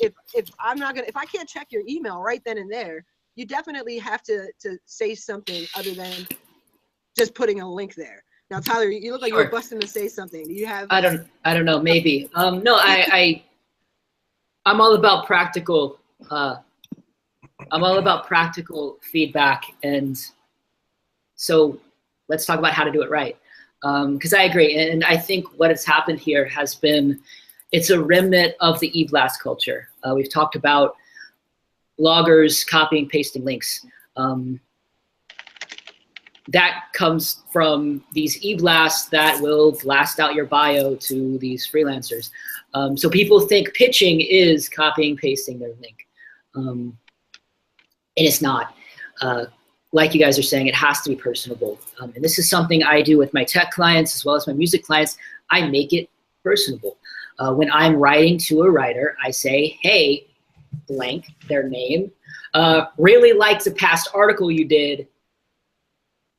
I can't check your email right then and there, you definitely have to say something other than just putting a link there. Now, Tyler, you look like you were busting to say something. Do you have? I don't know. Maybe. No, I'm all about practical. I'm all about practical feedback, and so let's talk about how to do it right. Because I agree, and I think what has happened here has been, it's a remnant of the e-blast culture. We've talked about bloggers copying, pasting links. That comes from these e-blasts that will blast out your bio to these freelancers. So people think pitching is copying, pasting their link. And it's not. Like you guys are saying, it has to be personable. And this is something I do with my tech clients as well as my music clients. I make it personable. When I'm writing to a writer, I say, hey, blank, their name. Really liked the past article you did.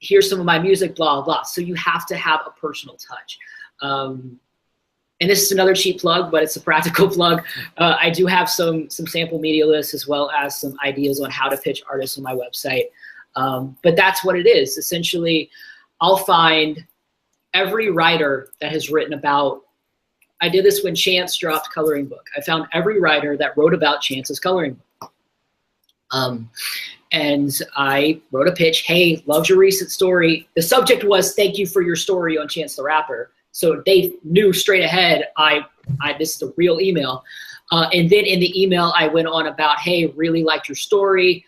Here's some of my music, blah, blah. So you have to have a personal touch. And this is another cheap plug, but it's a practical plug. I do have some sample media lists as well as some ideas on how to pitch artists on my website. But that's what it is. Essentially, I'll find every writer that has written about, I did this when Chance dropped Coloring Book. I found every writer that wrote about Chance's Coloring Book. And I wrote a pitch, hey, loved your recent story. The subject was, thank you for your story on Chance the Rapper. So they knew straight ahead, this is a real email. And then in the email, I went on about, hey, really liked your story.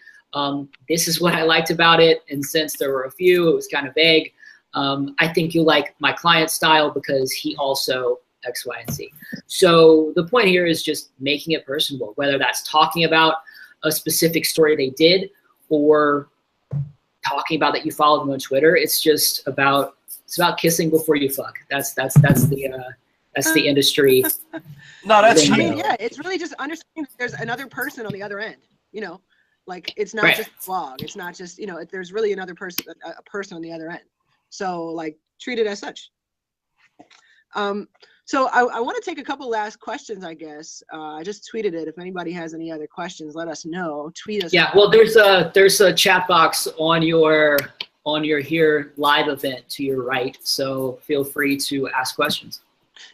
This is what I liked about it. And since there were a few, it was kind of vague. I think you'll like my client's style because he also X, Y, and Z. So the point here is just making it personable, whether that's talking about a specific story they did or talking about that you followed them on Twitter. It's just about, it's about kissing before you fuck. That's the industry. No, that's I mean, yeah, it's really just understanding that there's another person on the other end, you know, like it's not just a blog. It's not just, you know, there's really another person, a person on the other end. So like treat it as such. So I want to take a couple last questions, I guess. I just tweeted it. If anybody has any other questions, let us know. Tweet us. Yeah, well, there's a chat box on your here live event to your right, so feel free to ask questions.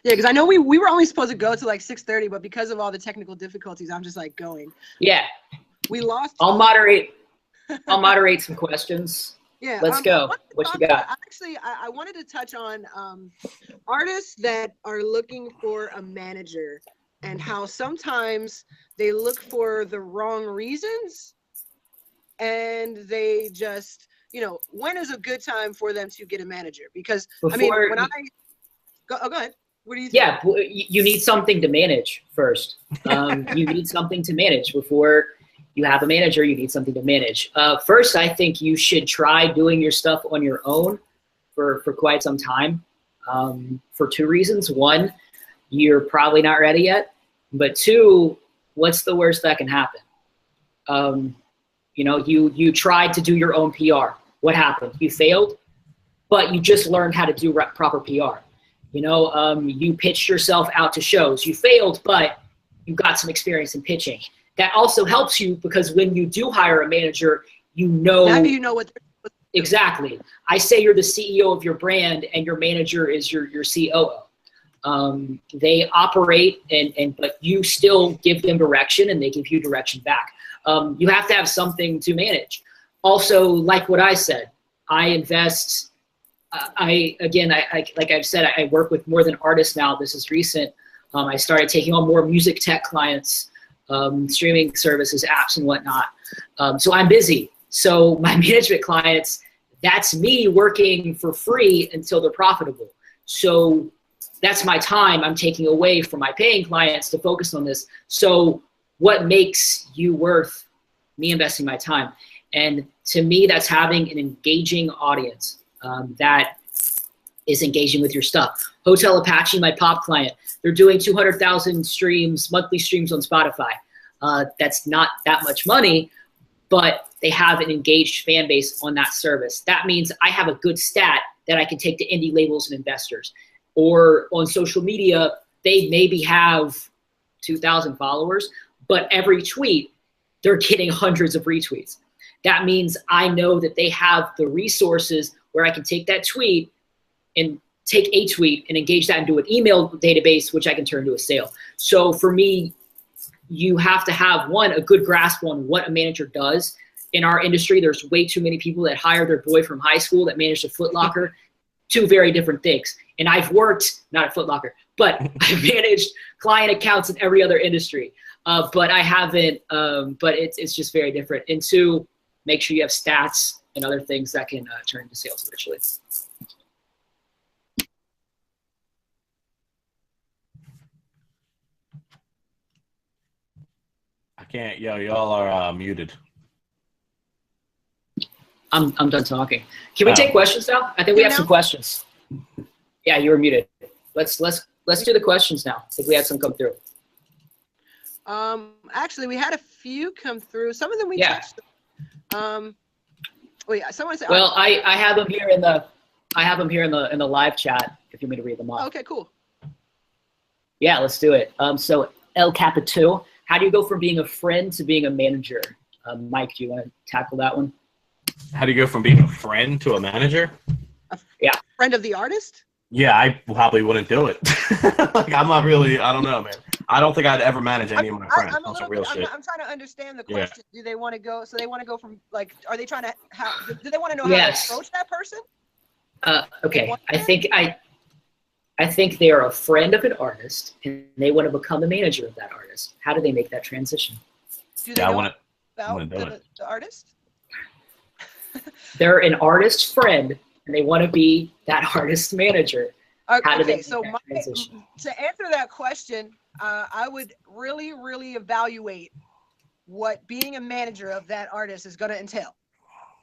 Yeah, because I know we were only supposed to go to like 6:30, but because of all the technical difficulties, I'm just like going. Yeah. We lost. I'll moderate some questions. Yeah, let's go. What you got? Actually, I wanted to touch on artists that are looking for a manager and how sometimes they look for the wrong reasons and they just, you know, when is a good time for them to get a manager? Because I mean, when I go ahead. What do you think? Yeah, you need something to manage first. You need something to manage before you have a manager. You need something to manage. First, I think you should try doing your stuff on your own for quite some time, for two reasons. One, you're probably not ready yet. But two, what's the worst that can happen? You know, you tried to do your own PR. What happened? You failed, but you just learned how to do proper PR. You know, you pitched yourself out to shows. You failed, but you got some experience in pitching. That also helps you because when you do hire a manager, you know. Now you know what Exactly. I say you're the CEO of your brand and your manager is your COO. They operate but you still give them direction and they give you direction back. You have to have something to manage. Also, like what I said, I invest, like I've said, I work with more than artists now. This is recent. I started taking on more music tech clients, streaming services, apps and whatnot. So I'm busy. So my management clients, that's me working for free until they're profitable. So that's my time I'm taking away from my paying clients to focus on this. So what makes you worth me investing my time? And to me, that's having an engaging audience that is engaging with your stuff. Hotel Apache, my pop client, they're doing 200,000 streams, monthly streams on Spotify. That's not that much money, but they have an engaged fan base on that service. That means I have a good stat that I can take to indie labels and investors. Or on social media, they maybe have 2,000 followers, but every tweet, they're getting hundreds of retweets. That means I know that they have the resources where I can take that tweet and take a tweet and engage that into an email database, which I can turn to a sale. So for me, you have to have, one, a good grasp on what a manager does. In our industry, there's way too many people that hire their boy from high school that manage a Foot Locker. Two very different things. And I've worked, not at Foot Locker, but I've managed client accounts in every other industry. But I haven't, but it's just very different. And two, make sure you have stats and other things that can turn into sales eventually. I can't, y'all are muted. I'm done talking. Can we take questions now? I think we have some questions. Yeah, you were muted. Let's do the questions now. I think we had some come through. Actually, we had a few come through. Some of them we touched. Wait, someone said. Well, I have them here in the live chat. If you want me to read them off. Okay, cool. Yeah, let's do it. So El Capitu, how do you go from being a friend to being a manager? Mike, do you want to tackle that one? How do you go from being a friend to a manager? A friend of the artist? Yeah, I probably wouldn't do it. Like, I'm not really, I don't know, man. I don't think I'd ever manage any of my friends. I'm trying to understand the question. Yeah. Do they want to go, so they want to go from, like, are they trying to, do they want to know how to approach that person? Okay, I think they are a friend of an artist and they want to become the manager of that artist. How do they make that transition? Do they know about the artist? They're an artist friend and they want to be that artist manager. Okay, so to answer that question, I would really, really evaluate what being a manager of that artist is going to entail.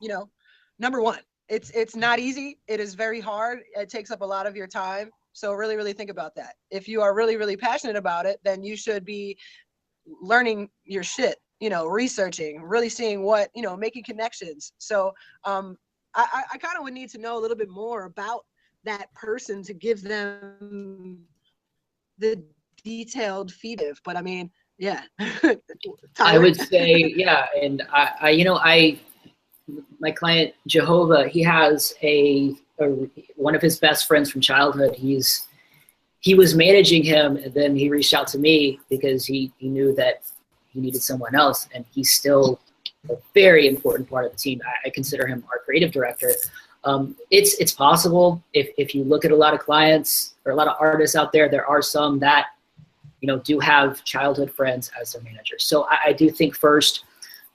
You know, number one, it's not easy. It is very hard. It takes up a lot of your time. So really, really think about that. If you are really, really passionate about it, then you should be learning your shit, you know, researching, really seeing what, you know, making connections. So I kind of would need to know a little bit more about that person to give them the detailed feedback. But I mean, yeah. I would say, yeah. And my client Jehovah, he has one of his best friends from childhood. He was managing him, and then he reached out to me because he knew that he needed someone else, and he's still a very important part of the team. I consider him our creative director. It's possible if you look at a lot of clients or a lot of artists out there, there are some that, you know, do have childhood friends as their managers. So I do think first,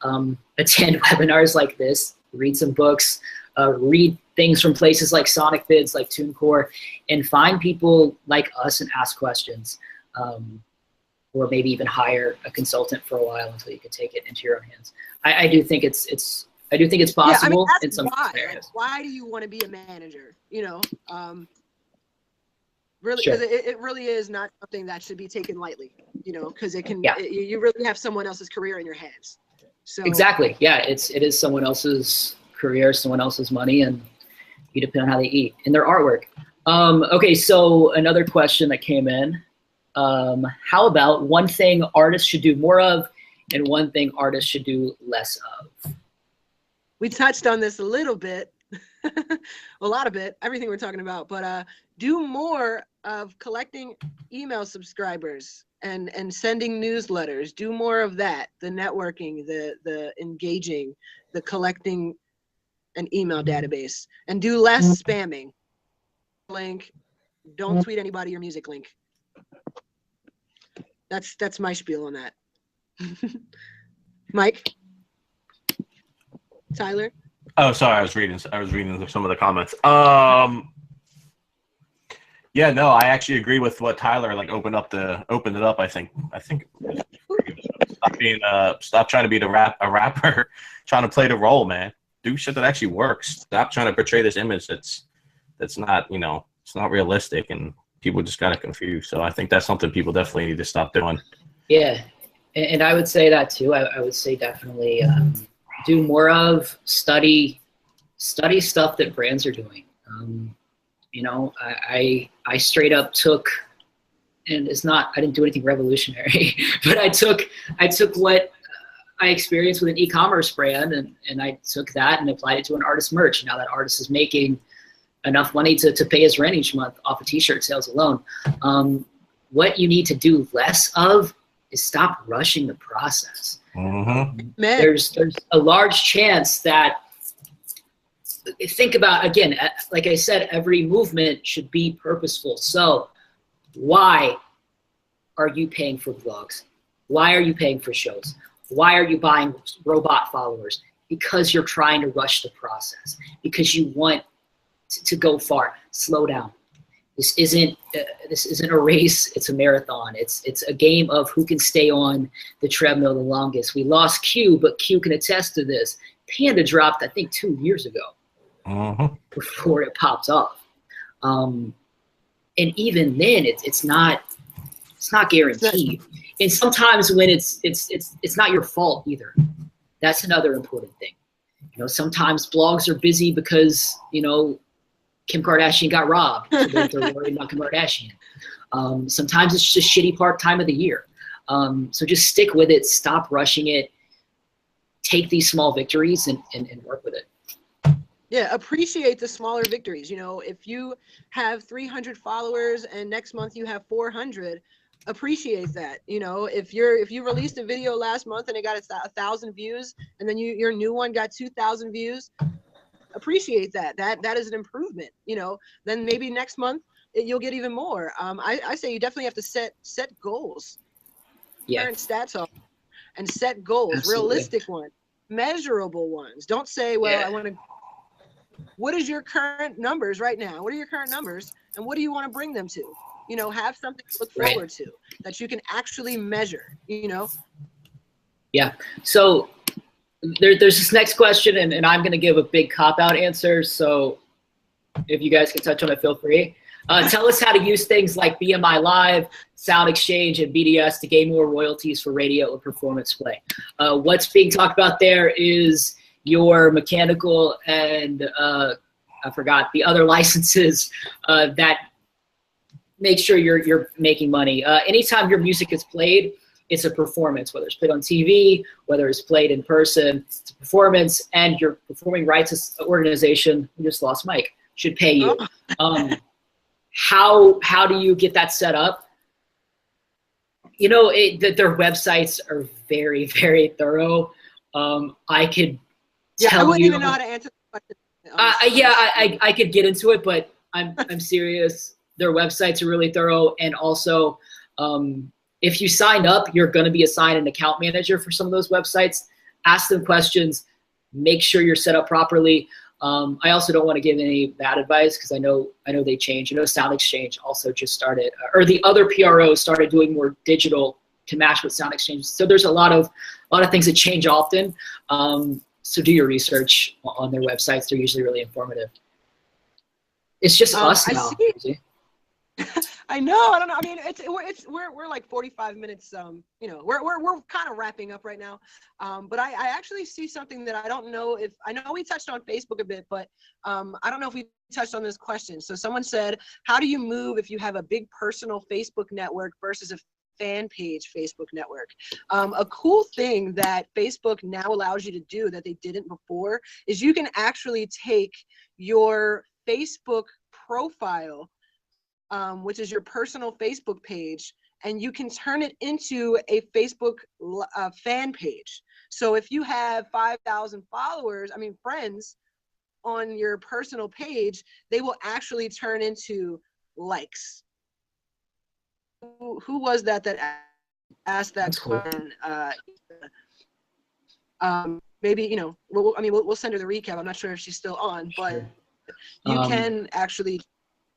attend webinars like this, read some books, read things from places like Sonic Bids, like TuneCore, and find people like us and ask questions. Or maybe even hire a consultant for a while until you can take it into your own hands. I do think it's possible. Yeah, I mean, in some areas. Why do you want to be a manager? You know, really, because it really is not something that should be taken lightly. You know, because it can. Yeah. You really have someone else's career in your hands. So exactly. Yeah, it is someone else's career, someone else's money, and you depend on how they eat and their artwork. Okay, so another question that came in. How about one thing artists should do more of and one thing artists should do less of? We touched on this a little bit. a lot of it, everything we're talking about, but do more of collecting email subscribers and sending newsletters. Do more of that, the networking, the engaging, the collecting an email database, and do less spamming. Link, don't tweet anybody your music link. That's my spiel on that. Mike? Tyler? Oh, sorry, I was reading some of the comments. Yeah, no, I actually agree with what Tyler opened it up. I think stop trying to be a rapper, trying to play the role, man. Do shit that actually works. Stop trying to portray this image that's not, it's not realistic, and people just got it confused. So I think that's something people definitely need to stop doing. Yeah, and I would say that too. I would say definitely do more of study stuff that brands are doing. I straight up took, and I didn't do anything revolutionary, but I took what I experienced with an e-commerce brand, and I took that and applied it to an artist merch. Now that artist is making enough money to pay his rent each month off of t-shirt sales alone. What you need to do less of is stop rushing the process. Mm-hmm. There's a large chance that, think about, again, like I said, every movement should be purposeful. So why are you paying for vlogs? Why are you paying for shows? Why are you buying robot followers? Because you're trying to rush the process, because you want to go far. Slow down. This isn't a race. It's a marathon. It's a game of who can stay on the treadmill the longest. We lost Q, but Q can attest to this. Panda dropped, I think, 2 years ago. Mm-hmm. Before it popped off. And even then, it's not guaranteed. And sometimes when it's not your fault either. That's another important thing. Sometimes blogs are busy because Kim Kardashian got robbed, so they're worried about Kim Kardashian. Sometimes it's just shitty time of the year. So just stick with it. Stop rushing it. Take these small victories and work with it. Yeah, appreciate the smaller victories. If you have 300 followers and next month you have 400, appreciate that. If you released a video last month and it got 1,000 views, and then your new one got 2,000 views, appreciate that. That is an improvement. Then maybe next month you'll get even more. I say you definitely have to set goals. Yeah. Current stats off and set goals. Absolutely. Realistic ones, measurable ones. Don't say, well, I want to. What is your current numbers right now? What are your current numbers, and what do you want to bring them to? Have something to look forward to that you can actually measure. Yeah. So there's this next question, and I'm going to give a big cop-out answer. So if you guys can touch on it, feel free. Tell us how to use things like BMI Live, Sound Exchange, and BDS to gain more royalties for radio or performance play. What's being talked about there is your mechanical and I forgot the other licenses that make sure you're making money. Anytime your music is played, it's a performance, whether it's played on TV, whether it's played in person, it's a performance, and your performing rights organization, we just lost Mike, should pay you. How do you get that set up? Their websites are very, very thorough. I could tell I wouldn't you, even know how to answer the question. I could get into it, but I'm serious. Their websites are really thorough, and also if you signed up, you're going to be assigned an account manager for some of those websites. Ask them questions. Make sure you're set up properly. I also don't want to give any bad advice because I know they change. Sound Exchange also just started, or the other PROs started doing more digital to match with Sound Exchange. So there's a lot of things that change often. So do your research on their websites. They're usually really informative. It's just us now. I know. I don't know. I mean, we're like 45 minutes. We're kind of wrapping up right now. But I actually see something that I don't know if I know we touched on Facebook a bit, but I don't know if we touched on this question. So someone said, how do you move if you have a big personal Facebook network versus a fan page Facebook network. A cool thing that Facebook now allows you to do that they didn't before is you can actually take your Facebook profile, which is your personal Facebook page, and you can turn it into a Facebook fan page. So if you have 5,000 friends on your personal page, they will actually turn into likes. Who was that asked that question? Maybe, you know, we'll send her the recap. I'm not sure if she's still on, but you can actually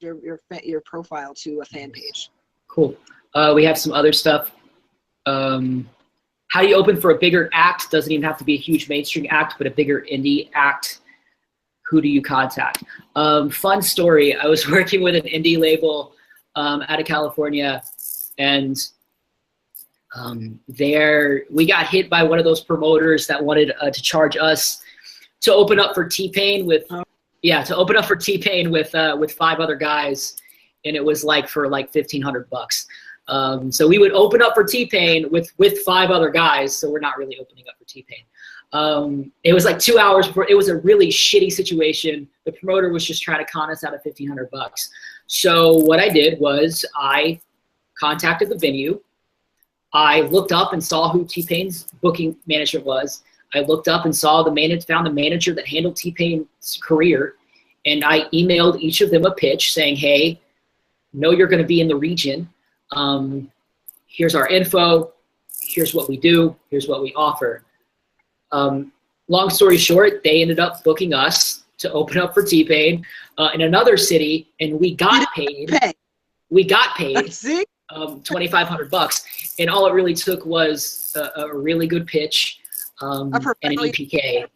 your profile to a fan page. Cool. We have some other stuff. How do you open for a bigger act? Doesn't even have to be a huge mainstream act, but a bigger indie act. Who do you contact? Fun story. I was working with an indie label out of California, and we got hit by one of those promoters that wanted to charge us to open up for T-Pain with 5 other guys, and it was like for like $1,500. So we would open up for T-Pain with 5 other guys, so we're not really opening up for T-Pain. It was like 2 hours before. It was a really shitty situation. The promoter was just trying to con us out of $1,500. So what I did was I contacted the venue. I looked up and saw who T-Pain's booking manager was. I looked up and saw found the manager that handled T-Pain's career, and I emailed each of them a pitch saying, hey, know you're going to be in the region. Here's our info. Here's what we do. Here's what we offer. Long story short, they ended up booking us to open up for T-Pain in another city, and we got paid. We got paid $2,500, and all it really took was a really good pitch and an EPK.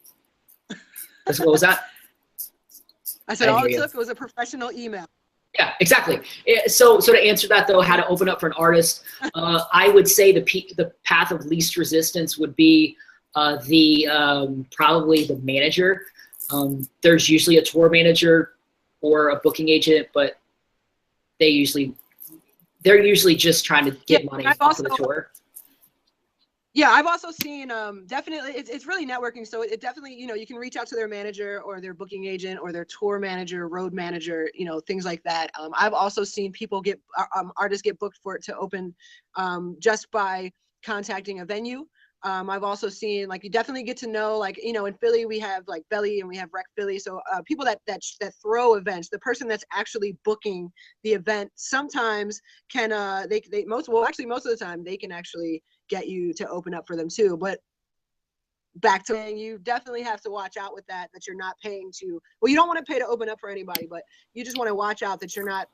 What was that? I said all it took was a professional email. Yeah, exactly. So to answer that though, how to open up for an artist, I would say the path of least resistance would be probably the manager. There's usually a tour manager or a booking agent, but they're usually just trying to get money off of the tour. Yeah, I've also seen definitely it's really networking. So it definitely, you know, you can reach out to their manager or their booking agent or their tour manager, road manager, you know, things like that. I've also seen people artists get booked for it to open just by contacting a venue. I've also seen, like, you definitely get to know, like, you know, in Philly we have like Belly and we have Rec Philly. So people that throw events, the person that's actually booking the event sometimes can most of the time they can actually get you to open up for them too. But back to saying, you definitely have to watch out with that you're not paying to, well, you don't want to pay to open up for anybody, but you just want to watch out that you're not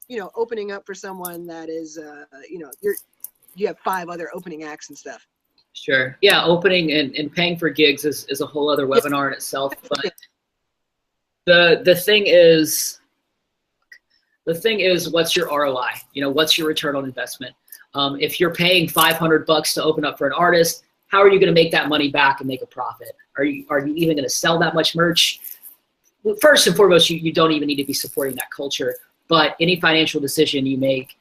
you know, opening up for someone that is you know, you have 5 other opening acts and stuff. Sure. Yeah, opening and paying for gigs is a whole other webinar in itself. But the thing is, what's your ROI? You know, what's your return on investment? If you're paying $500 to open up for an artist, how are you going to make that money back and make a profit? Are you even going to sell that much merch? Well, first and foremost, you don't even need to be supporting that culture. But any financial decision you make,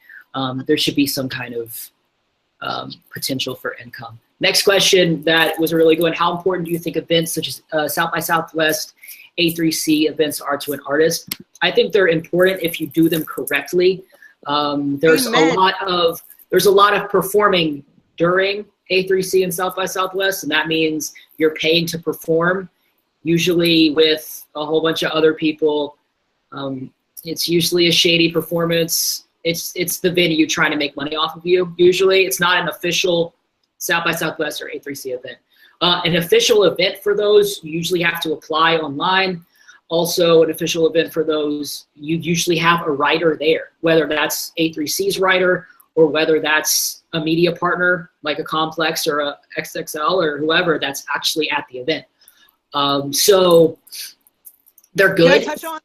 there should be some kind of potential for income. Next question that was a really good one. How important do you think events such as South by Southwest, A3C events are to an artist? I think they're important if you do them correctly. There's a lot of performing during A3C and South by Southwest, and that means you're paying to perform, usually with a whole bunch of other people. It's usually a shady performance. It's the venue trying to make money off of you. Usually it's not an official South by Southwest or A3C event. An official event for those, you usually have to apply online. Also, an official event for those, you usually have a writer there, whether that's A3C's writer or whether that's a media partner like a Complex or a XXL or whoever that's actually at the event. So they're good. Can I touch on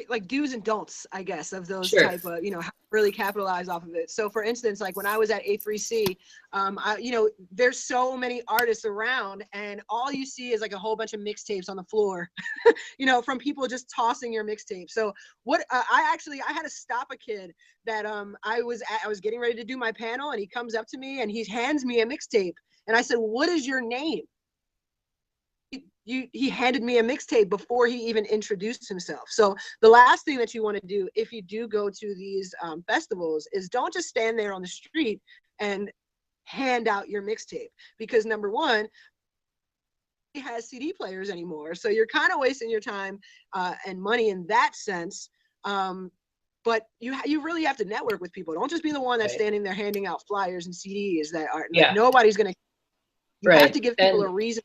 like do's and don'ts, I guess, of those Sure. type of, you know, how to really capitalize off of it. So for instance, like when I was at A3C, you know, there's so many artists around and all you see is like a whole bunch of mixtapes on the floor, you know, from people just tossing your mixtape. So what I had to stop a kid that I was getting ready to do my panel, and he comes up to me and he hands me a mixtape. And I said, "What is your name?" He handed me a mixtape before he even introduced himself. So the last thing that you want to do if you do go to these festivals is don't just stand there on the street and hand out your mixtape, because number one, he has CD players anymore, so you're kind of wasting your time and money in that sense. But you really have to network with people. Don't just be the one that's standing there handing out flyers and CDs that are like, nobody's gonna. You have to give people a reason.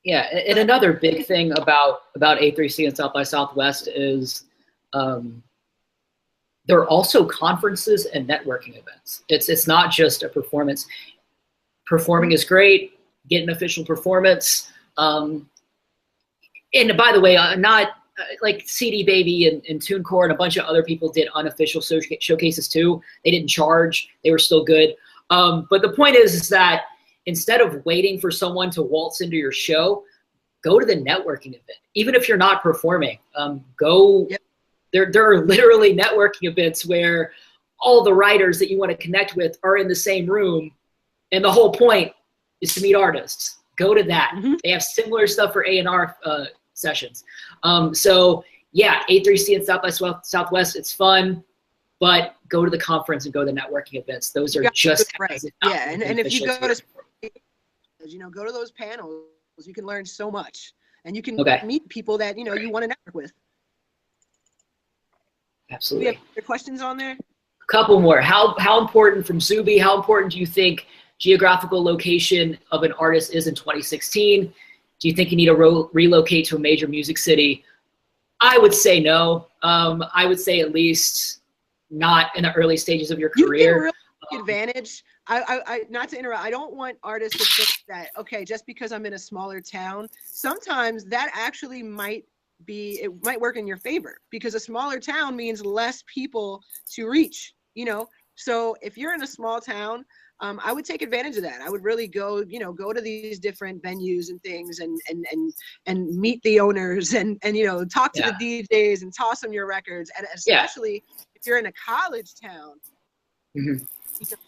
Yeah, and another big thing about A3C and South by Southwest is there are also conferences and networking events. It's not just a performance. Performing is great, get an official performance. And by the way, not like CD Baby and TuneCore and a bunch of other people did unofficial showcases too. They didn't charge, they were still good. But the point is that instead of waiting for someone to waltz into your show, go to the networking event. Even if you're not performing, go. Yep. There are literally networking events where all the writers that you want to connect with are in the same room, and the whole point is to meet artists. Go to that. Mm-hmm. They have similar stuff for A&R sessions. So yeah, A3C and South by Southwest, it's fun. But go to the conference and go to the networking events. Those are just right. Yeah, and if you go to, you know, go to those panels, you can learn so much, and you can meet people that you know you want to network with. Absolutely. Do we have your questions on there? A couple more. How important from Zuby? How important do you think geographical location of an artist is in 2016? Do you think you need to relocate to a major music city? I would say no. I would say at least not in the early stages of your career. You can really take advantage. I not to interrupt. I don't want artists to think that, okay, just because I'm in a smaller town, sometimes that actually might work in your favor, because a smaller town means less people to reach, you know? So if you're in a small town, I would take advantage of that. I would really go to these different venues and things and meet the owners and you know, talk to the DJs and toss them your records. And especially if you're in a college town, you can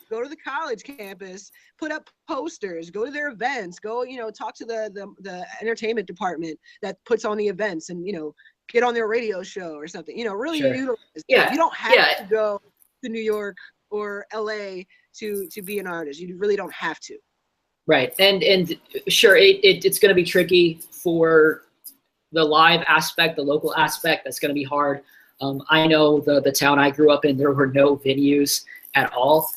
go to the college campus, put up posters, go to their events, go, you know, talk to the entertainment department that puts on the events, and, you know, get on their radio show or something, you know, really utilize. You don't have to go to New York or LA to be an artist. You really don't have to. Right. And sure, it's going to be tricky for the live aspect, the local aspect. That's going to be hard. I know the town I grew up in, there were no venues at all.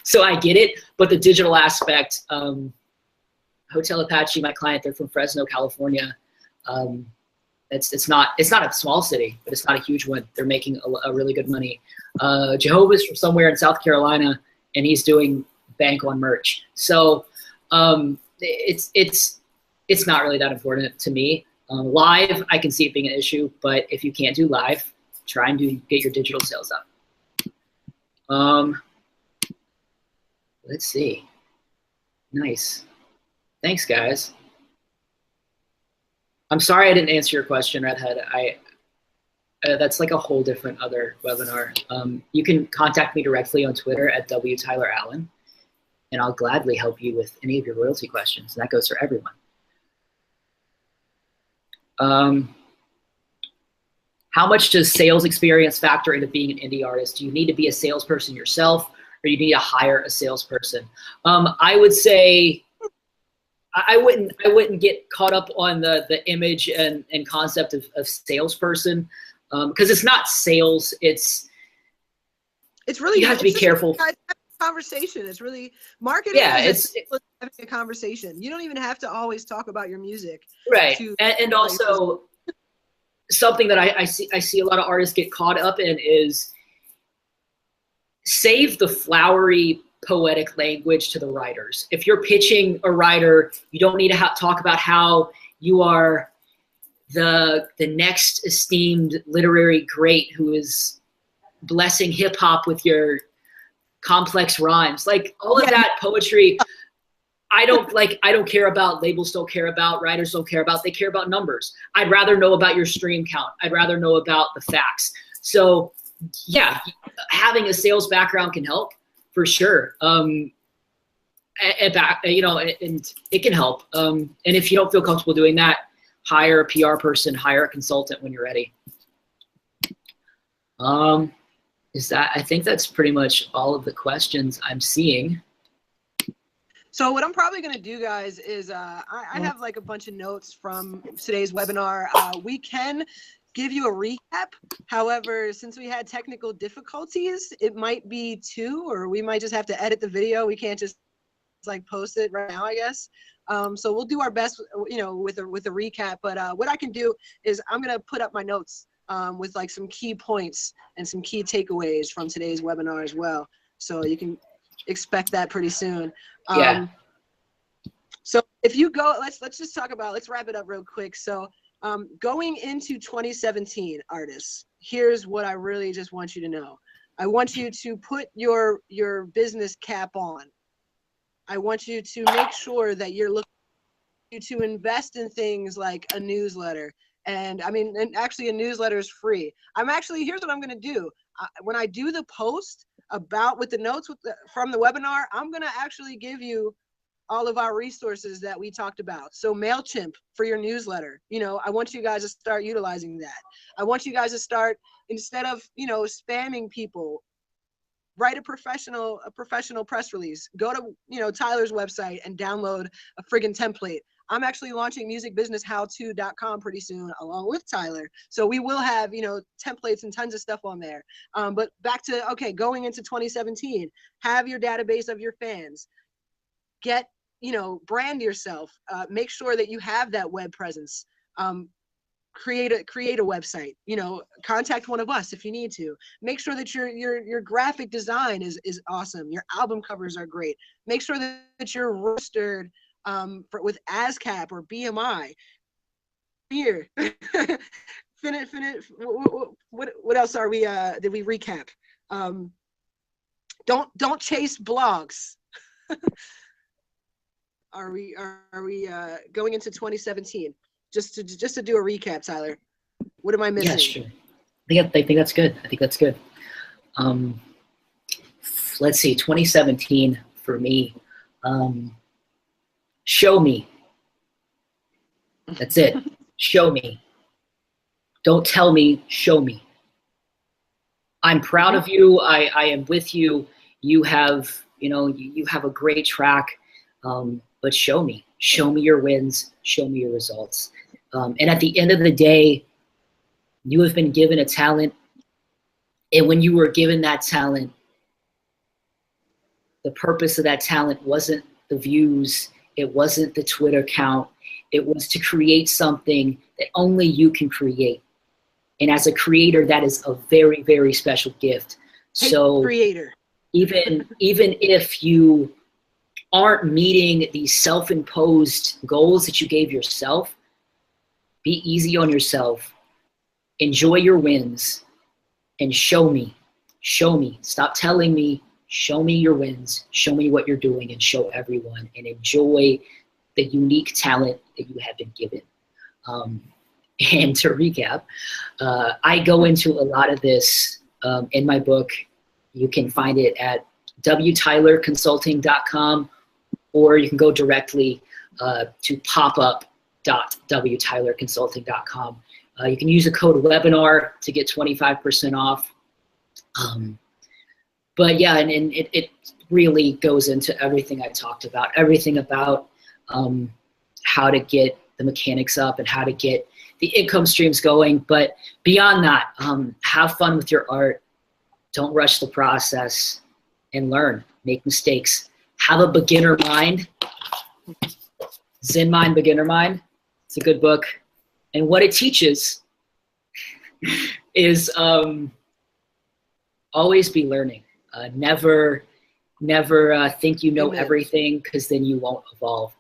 So I get it. But the digital aspect, Hotel Apache, my client, they're from Fresno, California. It's not a small city, but it's not a huge one. They're making a really good money. Jehovah's from somewhere in South Carolina, and he's doing bank on merch. So it's not really that important to me. Live, I can see it being an issue, but if you can't do live, try and get your digital sales up. Let's see. Nice. Thanks, guys. I'm sorry I didn't answer your question, Redhead. That's like a whole different other webinar. You can contact me directly on Twitter at WTylerAllen, and I'll gladly help you with any of your royalty questions. And that goes for everyone. How much does sales experience factor into being an indie artist? Do you need to be a salesperson yourself, or you need to hire a salesperson? I would say I wouldn't get caught up on the image and concept of salesperson, because it's not sales. It's really, you have to be careful. Conversation. It's really marketing. Yeah, it's having a conversation. You don't even have to always talk about your music. Right, and also something that I see a lot of artists get caught up in is save the flowery poetic language to the writers. If you're pitching a writer, you don't need to talk about how you are the next esteemed literary great who is blessing hip hop with your complex rhymes. Like all of that poetry, I don't care about. Labels don't care about. Writers don't care about. They care about numbers. I'd rather know about your stream count. I'd rather know about the facts. So yeah, having a sales background can help for sure. And it can help. And if you don't feel comfortable doing that, hire a PR person, hire a consultant when you're ready. I think that's pretty much all of the questions I'm seeing. So what I'm probably going to do, guys, is I have like a bunch of notes from today's webinar. We can give you a recap. However, since we had technical difficulties, it might be 2, or we might just have to edit the video. We can't just like post it right now, I guess. So we'll do our best, with a recap. But what I can do is I'm going to put up my notes with like some key points and some key takeaways from today's webinar as well. So you can expect that pretty soon. Yeah. So if you go, let's just talk about, let's wrap it up real quick. So going into 2017, artists, here's what I really just want you to know. I want you to put your business cap on. I want you to make sure that you're looking to invest in things like a newsletter. And I mean, and actually a newsletter is free. Here's what I'm going to do. When I do the post with the notes from the webinar, I'm going to actually give you all of our resources that we talked about. So MailChimp for your newsletter, I want you guys to start utilizing that. I want you guys to start, instead of, spamming people, write a professional press release. Go to, Tyler's website and download a friggin' template. I'm actually launching musicbusinesshowto.com pretty soon along with Tyler. So we will have, templates and tons of stuff on there. But back to, going into 2017, have your database of your fans. Get, brand yourself. Make sure that you have that web presence. Create a website, contact one of us if you need to. Make sure that your graphic design is awesome. Your album covers are great. Make sure that you're registered with ASCAP or BMI. Here, what else are we? Did we recap? Don't chase blogs. Are we going into 2017? Just to do a recap, Tyler. What am I missing? Yeah, sure. I think that's good. Let's see, 2017 for me. Show me. That's it. Show me. Don't tell me, show me. I'm proud of you. I am with you. You have a great track, but show me. Show me your wins. Show me your results. And at the end of the day, you have been given a talent. And when you were given that talent, the purpose of that talent wasn't the views. It wasn't the Twitter count. It was to create something that only you can create. And as a creator, that is a very, very special gift. So creator. even if you aren't meeting these self-imposed goals that you gave yourself, be easy on yourself. Enjoy your wins and show me. Show me. Stop telling me. Show me your wins. Show me what you're doing and show everyone, and enjoy the unique talent that you have been given. And to recap, I go into a lot of this in my book. You can find it at wtylerconsulting.com, or you can go directly to popup.wtylerconsulting.com. You can use the code webinar to get 25% off. But yeah, and it really goes into everything I talked about, everything about how to get the mechanics up and how to get the income streams going. But beyond that, have fun with your art. Don't rush the process, and learn. Make mistakes. Have a beginner mind. Zen Mind, Beginner Mind. It's a good book. And what it teaches is always be learning. Never think you know everything, because then you won't evolve.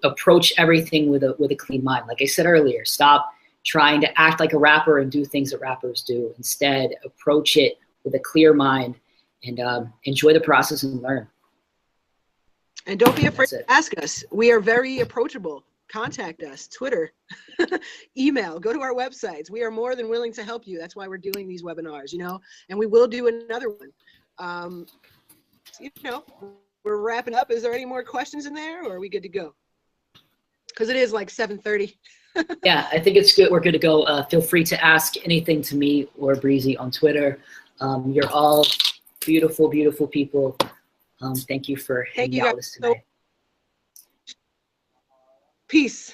approach everything with a clean mind. Like I said earlier, stop trying to act like a rapper and do things that rappers do. Instead, approach it with a clear mind and enjoy the process and learn. And don't be afraid to ask us. We are very approachable. Contact us, Twitter, email, go to our websites. We are more than willing to help you. That's why we're doing these webinars, you know, and we will do another one. You know, we're wrapping up. Is there any more questions in there, or are we good to go? Because it is like 7:30. Yeah, I think it's good. We're good to go. Feel free to ask anything to me or Breezy on Twitter. You're all beautiful, beautiful people. Thank you for hanging out with us tonight. Peace.